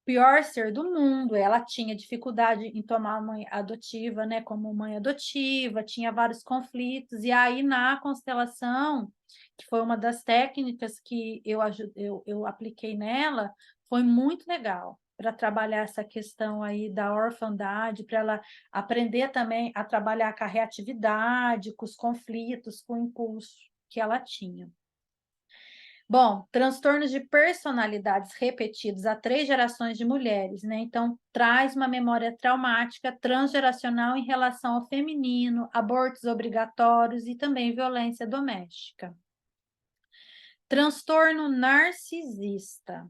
pior ser do mundo. Ela tinha dificuldade em tomar a mãe adotiva, né, como mãe adotiva, tinha vários conflitos, e aí na constelação, que foi uma das técnicas que eu apliquei nela, foi muito legal para trabalhar essa questão aí da orfandade, para ela aprender também a trabalhar com a reatividade, com os conflitos, com o impulso que ela tinha. Bom, transtornos de personalidades repetidos a 3 gerações de mulheres, né? Então, traz uma memória traumática transgeracional em relação ao feminino, abortos obrigatórios e também violência doméstica. Transtorno narcisista.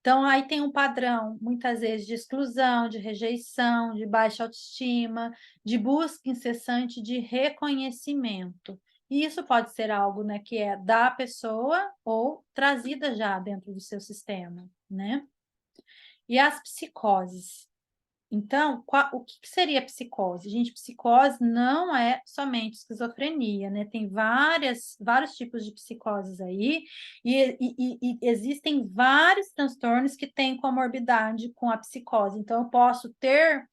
Então, aí tem um padrão, muitas vezes, de exclusão, de rejeição, de baixa autoestima, de busca incessante de reconhecimento. E isso pode ser algo, né, que é da pessoa ou trazida já dentro do seu sistema, né? E as psicoses. Então, o que seria psicose? Gente, psicose não é somente esquizofrenia, né? Tem vários tipos de psicoses aí, e existem vários transtornos que têm comorbidade com a psicose. Então, eu posso ter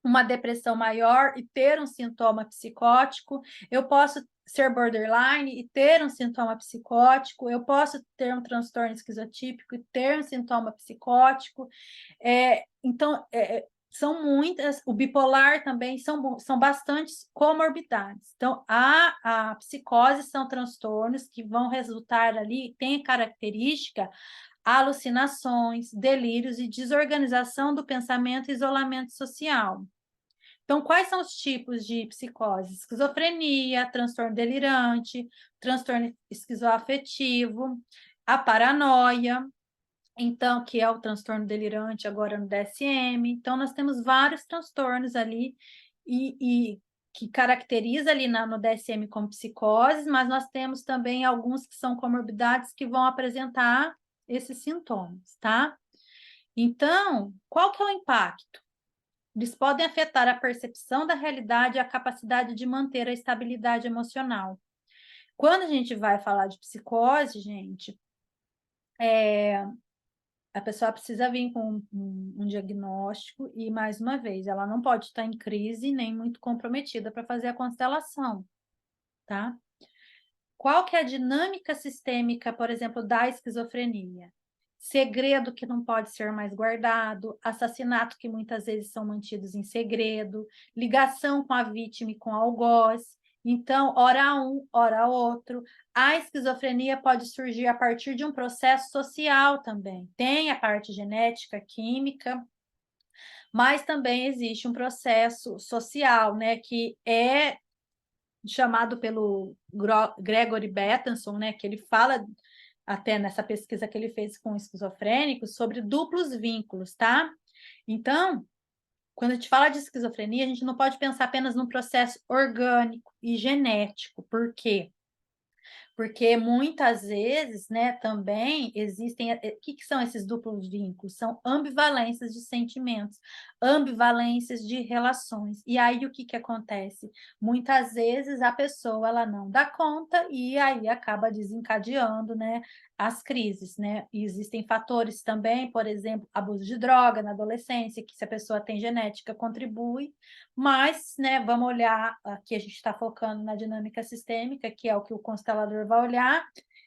uma depressão maior e ter um sintoma psicótico, eu posso ser borderline e ter um sintoma psicótico, eu posso ter um transtorno esquizotípico e ter um sintoma psicótico. Então, são muitas, o bipolar também são bastantes comorbidades. Então, a psicose são transtornos que vão resultar ali, tem característica alucinações, delírios e desorganização do pensamento e isolamento social. Então, quais são os tipos de psicose? Esquizofrenia, transtorno delirante, transtorno esquizoafetivo, a paranoia, então, que é o transtorno delirante agora no DSM. Então, nós temos vários transtornos ali e que caracteriza ali no DSM como psicoses, mas nós temos também alguns que são comorbidades que vão apresentar esses sintomas, tá? Então, qual que é o impacto? Eles podem afetar a percepção da realidade e a capacidade de manter a estabilidade emocional. Quando a gente vai falar de psicose, gente, a pessoa precisa vir com um diagnóstico e, mais uma vez, ela não pode estar em crise nem muito comprometida para fazer a constelação, tá? Qual que é a dinâmica sistêmica, por exemplo, da esquizofrenia? Segredo que não pode ser mais guardado, assassinato que muitas vezes são mantidos em segredo, ligação com a vítima e com o algoz. Então, hora um, hora outro. A esquizofrenia pode surgir a partir de um processo social também. Tem a parte genética, química, mas também existe um processo social, né, que é chamado pelo Gregory Bateson, né, que ele fala até nessa pesquisa que ele fez com esquizofrênicos sobre duplos vínculos, tá? Então, quando a gente fala de esquizofrenia, a gente não pode pensar apenas num processo orgânico e genético. Por quê? Porque muitas vezes, né, também existem. O que são esses duplos vínculos? São ambivalências de sentimentos, ambivalências de relações. E aí o que acontece? Muitas vezes a pessoa ela não dá conta e aí acaba desencadeando, né, as crises, né? E existem fatores também, por exemplo, abuso de droga na adolescência, que se a pessoa tem genética, contribui. Mas, né, vamos olhar, aqui a gente está focando na dinâmica sistêmica, que é o que o constelador vai olhar,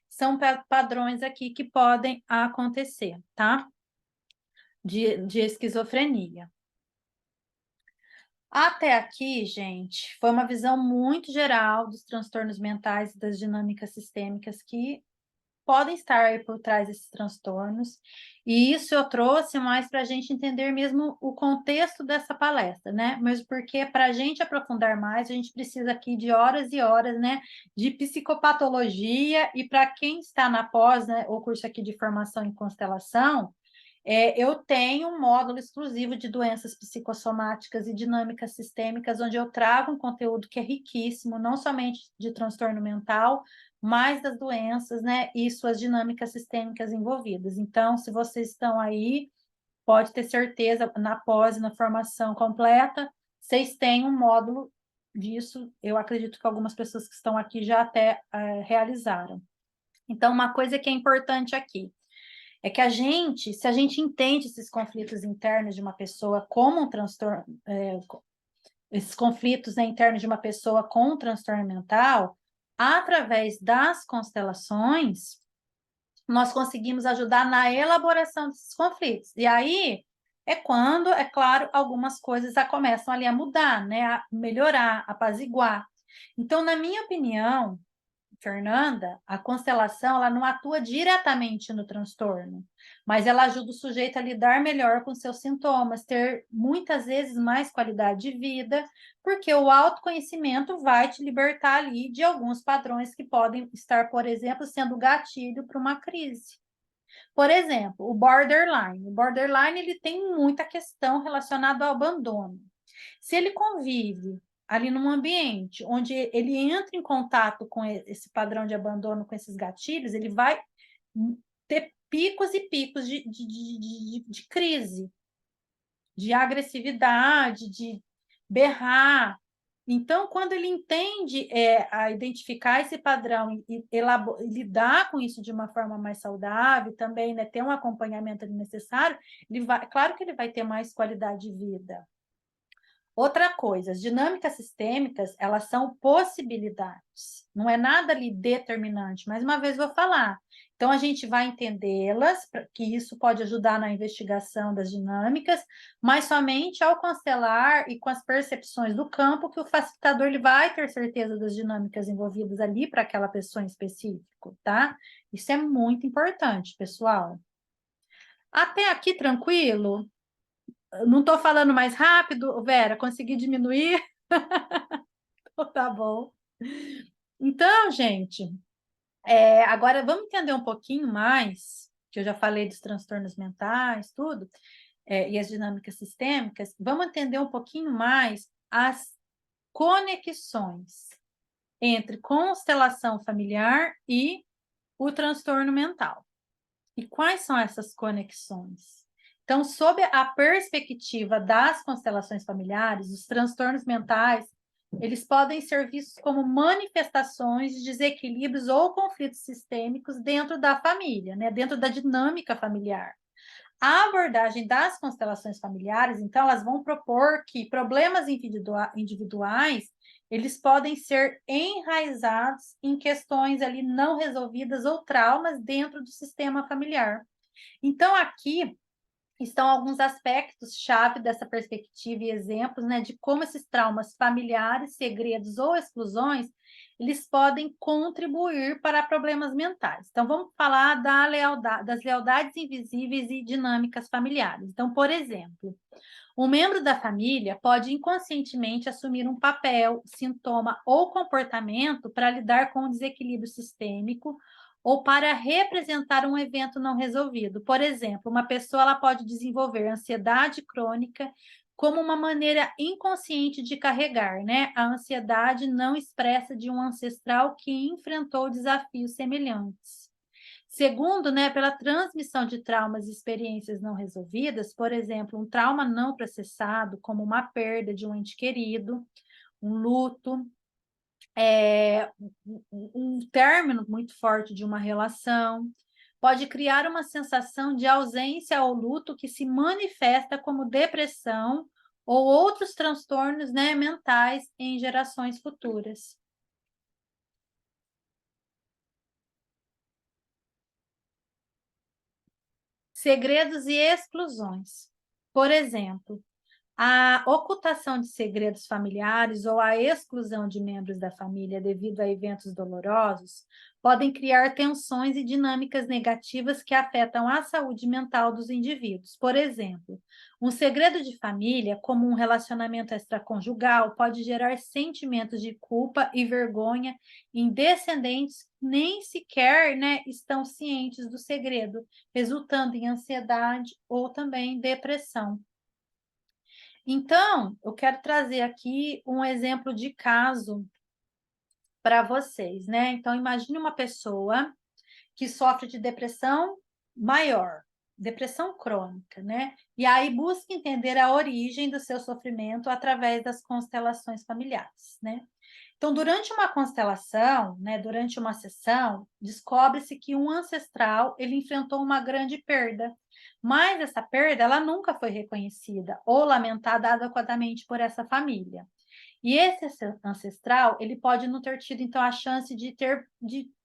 são padrões aqui que podem acontecer, tá? De esquizofrenia. Até aqui, gente, foi uma visão muito geral dos transtornos mentais e das dinâmicas sistêmicas que podem estar aí por trás desses transtornos, e isso eu trouxe mais para a gente entender mesmo o contexto dessa palestra, né? Mas porque para a gente aprofundar mais, a gente precisa aqui de horas e horas, né, de psicopatologia, e para quem está na pós, né, o curso aqui de formação em constelação, eu tenho um módulo exclusivo de doenças psicossomáticas e dinâmicas sistêmicas, onde eu trago um conteúdo que é riquíssimo, não somente de transtorno mental, mas das doenças, né, e suas dinâmicas sistêmicas envolvidas. Então, se vocês estão aí, pode ter certeza, na pós e na formação completa, vocês têm um módulo disso. Eu acredito que algumas pessoas que estão aqui já até realizaram. Então, uma coisa que é importante aqui é que se a gente entende esses conflitos internos de uma pessoa como um transtorno, esses conflitos, né, internos de uma pessoa com um transtorno mental, através das constelações, nós conseguimos ajudar na elaboração desses conflitos. E aí é quando, é claro, algumas coisas já começam ali a mudar, né, a melhorar, a apaziguar. Então, na minha opinião, Fernanda, a constelação ela não atua diretamente no transtorno, mas ela ajuda o sujeito a lidar melhor com seus sintomas, ter muitas vezes mais qualidade de vida, porque o autoconhecimento vai te libertar ali de alguns padrões que podem estar, por exemplo, sendo gatilho para uma crise. Por exemplo, o borderline. O borderline ele tem muita questão relacionada ao abandono. Se ele convive ali num ambiente onde ele entra em contato com esse padrão de abandono, com esses gatilhos, ele vai ter picos e picos de crise, de agressividade, de berrar. Então, quando ele entende a identificar esse padrão e lidar com isso de uma forma mais saudável, também, né, ter um acompanhamento necessário, claro que ele vai ter mais qualidade de vida. Outra coisa, as dinâmicas sistêmicas, elas são possibilidades, não é nada ali determinante, mais uma vez vou falar. Então, a gente vai entendê-las, que isso pode ajudar na investigação das dinâmicas, mas somente ao constelar e com as percepções do campo que o facilitador ele vai ter certeza das dinâmicas envolvidas ali para aquela pessoa em específico, tá? Isso é muito importante, pessoal. Até aqui, tranquilo? Não estou falando mais rápido, Vera? Consegui diminuir? Tá bom. Então, gente, agora vamos entender um pouquinho mais, que eu já falei dos transtornos mentais, tudo, e as dinâmicas sistêmicas, vamos entender um pouquinho mais as conexões entre constelação familiar e o transtorno mental. E quais são essas conexões? Então, sob a perspectiva das constelações familiares, os transtornos mentais eles podem ser vistos como manifestações de desequilíbrios ou conflitos sistêmicos dentro da família, né? Dentro da dinâmica familiar. A abordagem das constelações familiares, então, elas vão propor que problemas individuais, eles podem ser enraizados em questões ali não resolvidas ou traumas dentro do sistema familiar. Então, aqui estão alguns aspectos-chave dessa perspectiva e exemplos, né, de como esses traumas familiares, segredos ou exclusões, eles podem contribuir para problemas mentais. Então, vamos falar das lealdades invisíveis e dinâmicas familiares. Então, por exemplo, um membro da família pode inconscientemente assumir um papel, sintoma ou comportamento para lidar com o desequilíbrio sistêmico ou para representar um evento não resolvido. Por exemplo, uma pessoa ela pode desenvolver ansiedade crônica como uma maneira inconsciente de carregar, né, a ansiedade não expressa de um ancestral que enfrentou desafios semelhantes. Segundo, né, pela transmissão de traumas e experiências não resolvidas, por exemplo, um trauma não processado, como uma perda de um ente querido, um luto, um término muito forte de uma relação, pode criar uma sensação de ausência ou luto que se manifesta como depressão ou outros transtornos, né, mentais em gerações futuras. Segredos e exclusões. Por exemplo, a ocultação de segredos familiares ou a exclusão de membros da família devido a eventos dolorosos podem criar tensões e dinâmicas negativas que afetam a saúde mental dos indivíduos. Por exemplo, um segredo de família, como um relacionamento extraconjugal, pode gerar sentimentos de culpa e vergonha em descendentes que nem sequer, né, estão cientes do segredo, resultando em ansiedade ou também depressão. Então, eu quero trazer aqui um exemplo de caso para vocês, né? Então, imagine uma pessoa que sofre de depressão maior, depressão crônica, né? E aí busca entender a origem do seu sofrimento através das constelações familiares, né? Então, durante uma constelação, né, durante uma sessão, descobre-se que um ancestral, ele enfrentou uma grande perda, mas essa perda, ela nunca foi reconhecida ou lamentada adequadamente por essa família. E esse ancestral, ele pode não ter tido, então, a chance de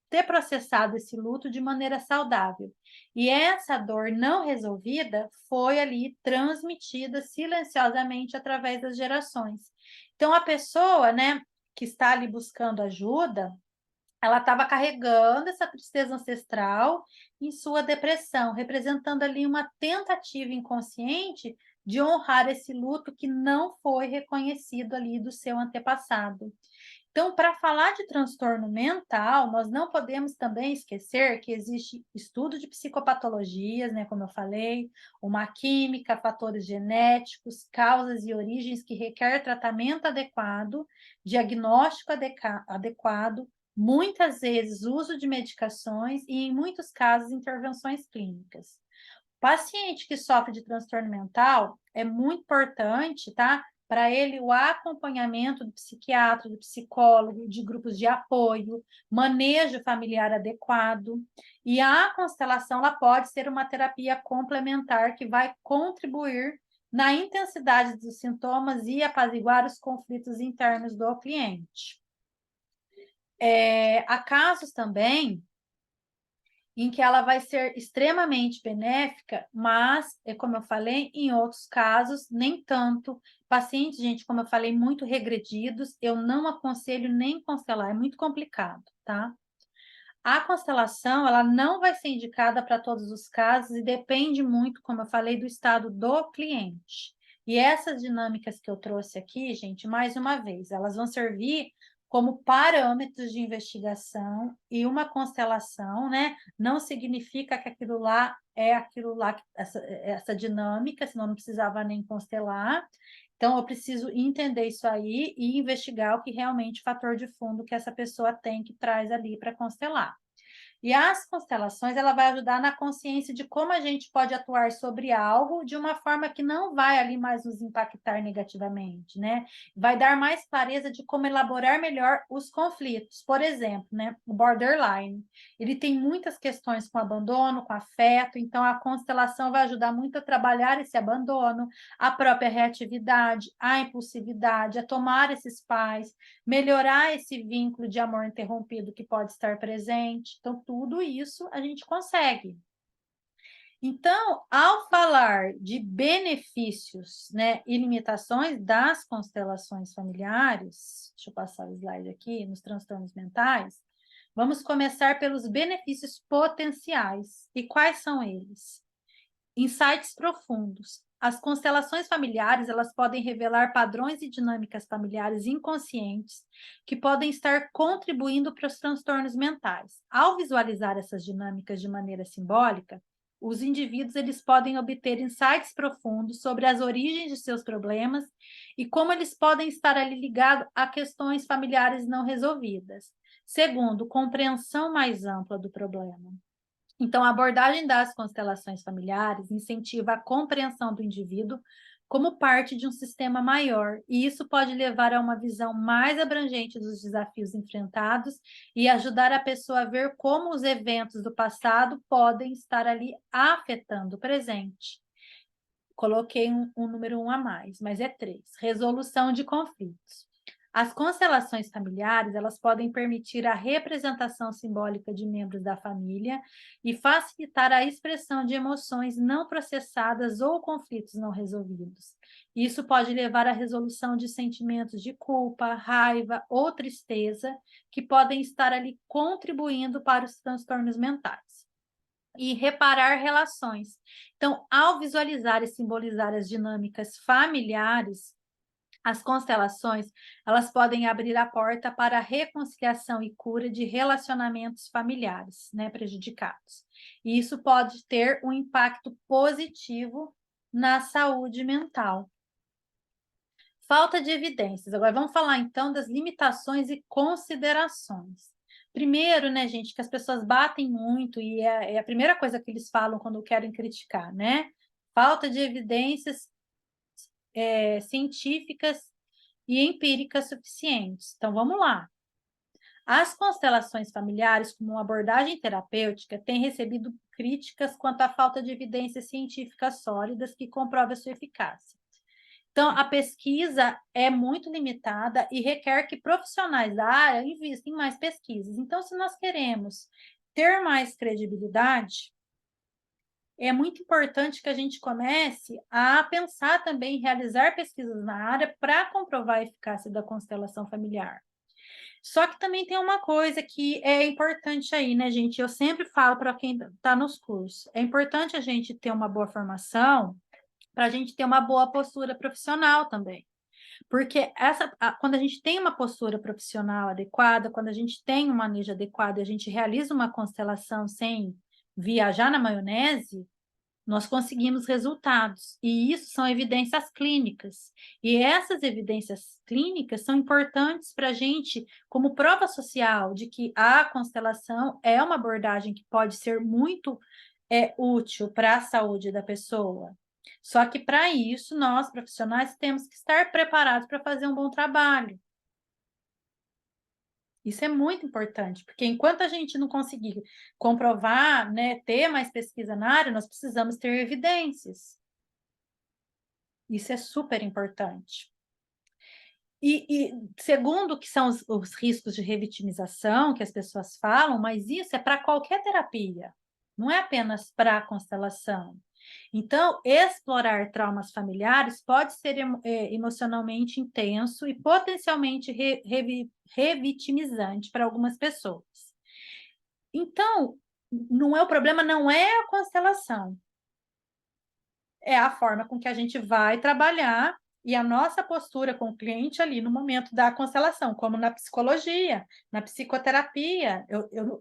ter processado esse luto de maneira saudável. E essa dor não resolvida foi ali transmitida silenciosamente através das gerações. Então, a pessoa, né, que está ali buscando ajuda, ela estava carregando essa tristeza ancestral em sua depressão, representando ali uma tentativa inconsciente de honrar esse luto que não foi reconhecido ali do seu antepassado. Então, para falar de transtorno mental, nós não podemos também esquecer que existe estudo de psicopatologias, né, como eu falei, uma química, fatores genéticos, causas e origens que requer tratamento adequado, diagnóstico adequado, muitas vezes uso de medicações e, em muitos casos, intervenções clínicas. Paciente que sofre de transtorno mental, é muito importante, tá? Para ele, o acompanhamento do psiquiatra, do psicólogo, de grupos de apoio, manejo familiar adequado. E a constelação, ela pode ser uma terapia complementar que vai contribuir na intensidade dos sintomas e apaziguar os conflitos internos do cliente. Há casos também em que ela vai ser extremamente benéfica, mas, como eu falei, em outros casos, nem tanto. Pacientes, gente, como eu falei, muito regredidos, eu não aconselho nem constelar, é muito complicado, tá? A constelação, ela não vai ser indicada para todos os casos e depende muito, como eu falei, do estado do cliente. E essas dinâmicas que eu trouxe aqui, gente, mais uma vez, elas vão servir como parâmetros de investigação e uma constelação, né? Não significa que aquilo lá é aquilo lá, essa dinâmica, senão não precisava nem constelar. Então, eu preciso entender isso aí e investigar o que realmente o fator de fundo que essa pessoa tem que traz ali para constelar. E as constelações, ela vai ajudar na consciência de como a gente pode atuar sobre algo de uma forma que não vai ali mais nos impactar negativamente, né? Vai dar mais clareza de como elaborar melhor os conflitos. Por exemplo, né, o borderline, ele tem muitas questões com abandono, com afeto, então a constelação vai ajudar muito a trabalhar esse abandono, a própria reatividade, a impulsividade, a tomar esses pais, melhorar esse vínculo de amor interrompido que pode estar presente. Então, tudo isso a gente consegue. Então, ao falar de benefícios, né, e limitações das constelações familiares, deixa eu passar o slide aqui, nos transtornos mentais, vamos começar pelos benefícios potenciais. E quais são eles? Insights profundos. As constelações familiares, elas podem revelar padrões e dinâmicas familiares inconscientes que podem estar contribuindo para os transtornos mentais. Ao visualizar essas dinâmicas de maneira simbólica, os indivíduos eles podem obter insights profundos sobre as origens de seus problemas e como eles podem estar ali ligados a questões familiares não resolvidas. Segundo, compreensão mais ampla do problema. Então, a abordagem das constelações familiares incentiva a compreensão do indivíduo como parte de um sistema maior, e isso pode levar a uma visão mais abrangente dos desafios enfrentados e ajudar a pessoa a ver como os eventos do passado podem estar ali afetando o presente. Coloquei um número 1 a mais, mas é 3. Resolução de conflitos. As constelações familiares, elas podem permitir a representação simbólica de membros da família e facilitar a expressão de emoções não processadas ou conflitos não resolvidos. Isso pode levar à resolução de sentimentos de culpa, raiva ou tristeza que podem estar ali contribuindo para os transtornos mentais. E reparar relações. Então, ao visualizar e simbolizar as dinâmicas familiares, as constelações, elas podem abrir a porta para a reconciliação e cura de relacionamentos familiares, né, prejudicados. E isso pode ter um impacto positivo na saúde mental. Falta de evidências. Agora vamos falar então das limitações e considerações. Primeiro, né, gente, que as pessoas batem muito e é a primeira coisa que eles falam quando querem criticar, né? Falta de evidências científicas e empíricas suficientes. Então, vamos lá. As constelações familiares, como uma abordagem terapêutica, têm recebido críticas quanto à falta de evidências científicas sólidas que comprovam a sua eficácia. Então, a pesquisa é muito limitada e requer que profissionais da área invistam em mais pesquisas. Então, se nós queremos ter mais credibilidade, é muito importante que a gente comece a pensar também em realizar pesquisas na área para comprovar a eficácia da constelação familiar. Só que também tem uma coisa que é importante aí, né, gente? Eu sempre falo para quem está nos cursos, é importante a gente ter uma boa formação para a gente ter uma boa postura profissional também. Porque quando a gente tem uma postura profissional adequada, quando a gente tem um manejo adequado, a gente realiza uma constelação sem viajar na maionese, nós conseguimos resultados. E isso são evidências clínicas. E essas evidências clínicas são importantes para a gente, como prova social de que a constelação é uma abordagem que pode ser muito útil para a saúde da pessoa. Só que, para isso, nós, profissionais, temos que estar preparados para fazer um bom trabalho. Isso é muito importante, porque enquanto a gente não conseguir comprovar, né, ter mais pesquisa na área, nós precisamos ter evidências. Isso é super importante. E segundo que são os riscos de revitimização que as pessoas falam, mas isso é para qualquer terapia, não é apenas para a constelação. Então, explorar traumas familiares pode ser emocionalmente intenso e potencialmente revitimizante para algumas pessoas. Então, o problema não é a constelação, é a forma com que a gente vai trabalhar e a nossa postura com o cliente ali no momento da constelação, como na psicologia, na psicoterapia.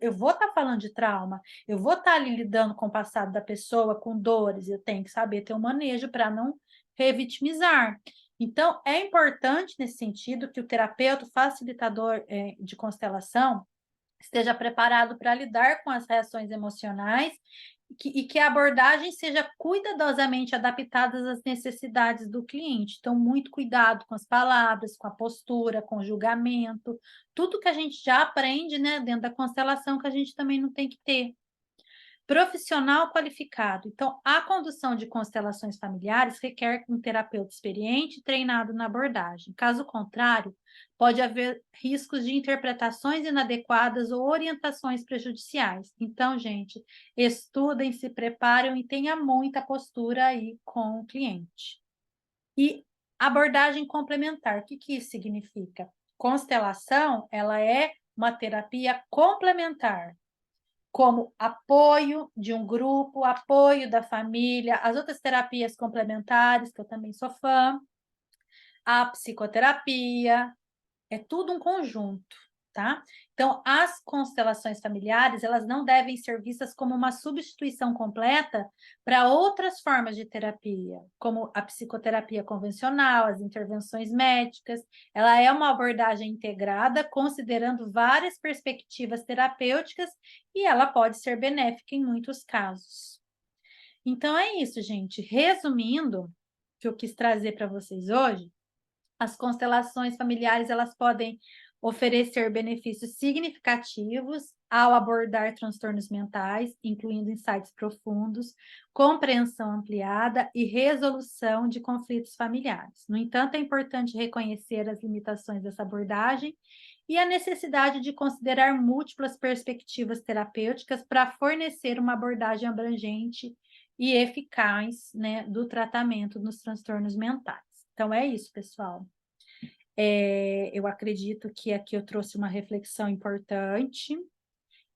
Eu vou estar falando de trauma, eu vou estar ali lidando com o passado da pessoa, com dores, eu tenho que saber ter um manejo para não revitimizar. Então, é importante nesse sentido que o terapeuta, o facilitador de constelação, esteja preparado para lidar com as reações emocionais e que a abordagem seja cuidadosamente adaptada às necessidades do cliente. Então, muito cuidado com as palavras, com a postura, com o julgamento, tudo que a gente já aprende, né, dentro da constelação, que a gente também não tem que ter. Profissional qualificado. Então, a condução de constelações familiares requer um terapeuta experiente e treinado na abordagem. Caso contrário, pode haver riscos de interpretações inadequadas ou orientações prejudiciais. Então, gente, estudem, se preparem e tenha muita postura aí com o cliente. E abordagem complementar, o que isso significa? Constelação, ela é uma terapia complementar, como apoio de um grupo, apoio da família, as outras terapias complementares, que eu também sou fã, a psicoterapia, é tudo um conjunto, tá? Então, as constelações familiares, elas não devem ser vistas como uma substituição completa para outras formas de terapia, como a psicoterapia convencional, as intervenções médicas. Ela é uma abordagem integrada, considerando várias perspectivas terapêuticas, e ela pode ser benéfica em muitos casos. Então, é isso, gente. Resumindo, o que eu quis trazer para vocês hoje, as constelações familiares, elas podem oferecer benefícios significativos ao abordar transtornos mentais, incluindo insights profundos, compreensão ampliada e resolução de conflitos familiares. No entanto, é importante reconhecer as limitações dessa abordagem e a necessidade de considerar múltiplas perspectivas terapêuticas para fornecer uma abordagem abrangente e eficaz, né, do tratamento dos transtornos mentais. Então, é isso, pessoal. Eu acredito que aqui eu trouxe uma reflexão importante.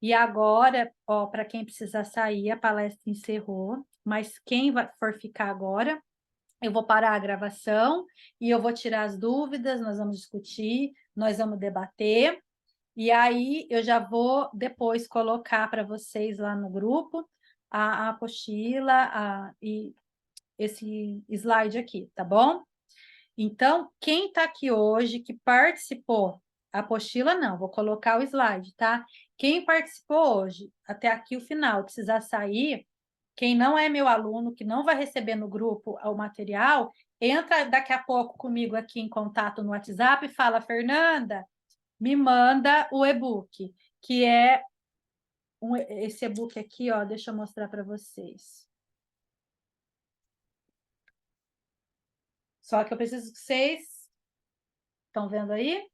E agora, para quem precisar sair, a palestra encerrou. Mas quem for ficar agora, eu vou parar a gravação e eu vou tirar as dúvidas, nós vamos discutir, nós vamos debater. E aí eu já vou depois colocar para vocês lá no grupo a apostila e esse slide aqui, tá bom? Então, quem está aqui hoje, que participou, a apostila não, vou colocar o slide, tá? Quem participou hoje, até aqui o final, precisar sair, quem não é meu aluno, que não vai receber no grupo o material, entra daqui a pouco comigo aqui em contato no WhatsApp e fala, Fernanda, me manda o e-book, que é esse e-book aqui, ó, deixa eu mostrar para vocês. Só que eu preciso que vocês estão vendo aí?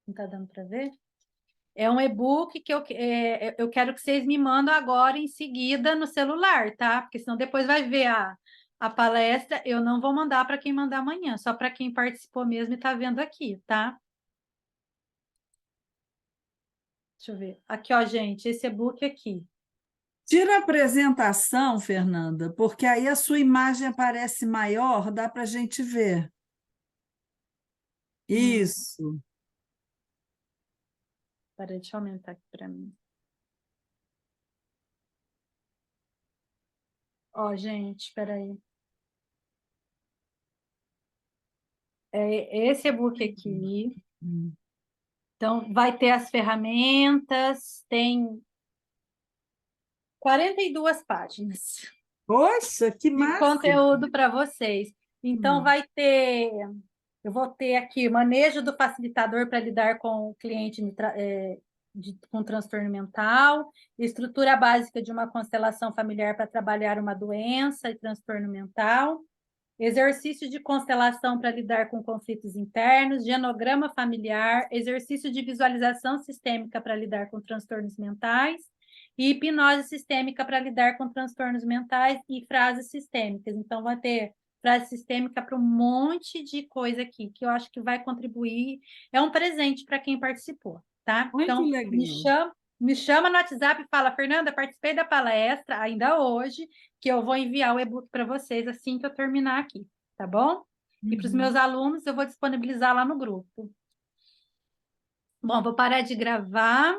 Não está dando para ver? É um e-book que eu quero que vocês me mandem agora, em seguida, no celular, tá? Porque senão depois vai ver a palestra. Eu não vou mandar para quem mandar amanhã, só para quem participou mesmo e está vendo aqui, tá? Deixa eu ver. Aqui, ó, gente, esse e-book aqui. Tira a apresentação, Fernanda, porque aí a sua imagem aparece maior, dá para a gente ver. Isso. Peraí, deixa eu aumentar aqui para mim. Ó, gente, peraí. É esse e-book aqui. Então, vai ter as ferramentas, tem 42 páginas Poxa, que de massa! conteúdo para vocês. Então, vai ter... Eu vou ter aqui manejo do facilitador para lidar com o cliente com transtorno mental, estrutura básica de uma constelação familiar para trabalhar uma doença e transtorno mental, exercício de constelação para lidar com conflitos internos, genograma familiar, exercício de visualização sistêmica para lidar com transtornos mentais e hipnose sistêmica para lidar com transtornos mentais e frases sistêmicas. Então, vai ter frase sistêmica para um monte de coisa aqui, que eu acho que vai contribuir. É um presente para quem participou, tá? Muito Então, legal. me chama no WhatsApp e fala, Fernanda, participei da palestra ainda hoje, que eu vou enviar o e-book para vocês assim que eu terminar aqui, tá bom? E para os meus alunos, eu vou disponibilizar lá no grupo. Bom, vou parar de gravar.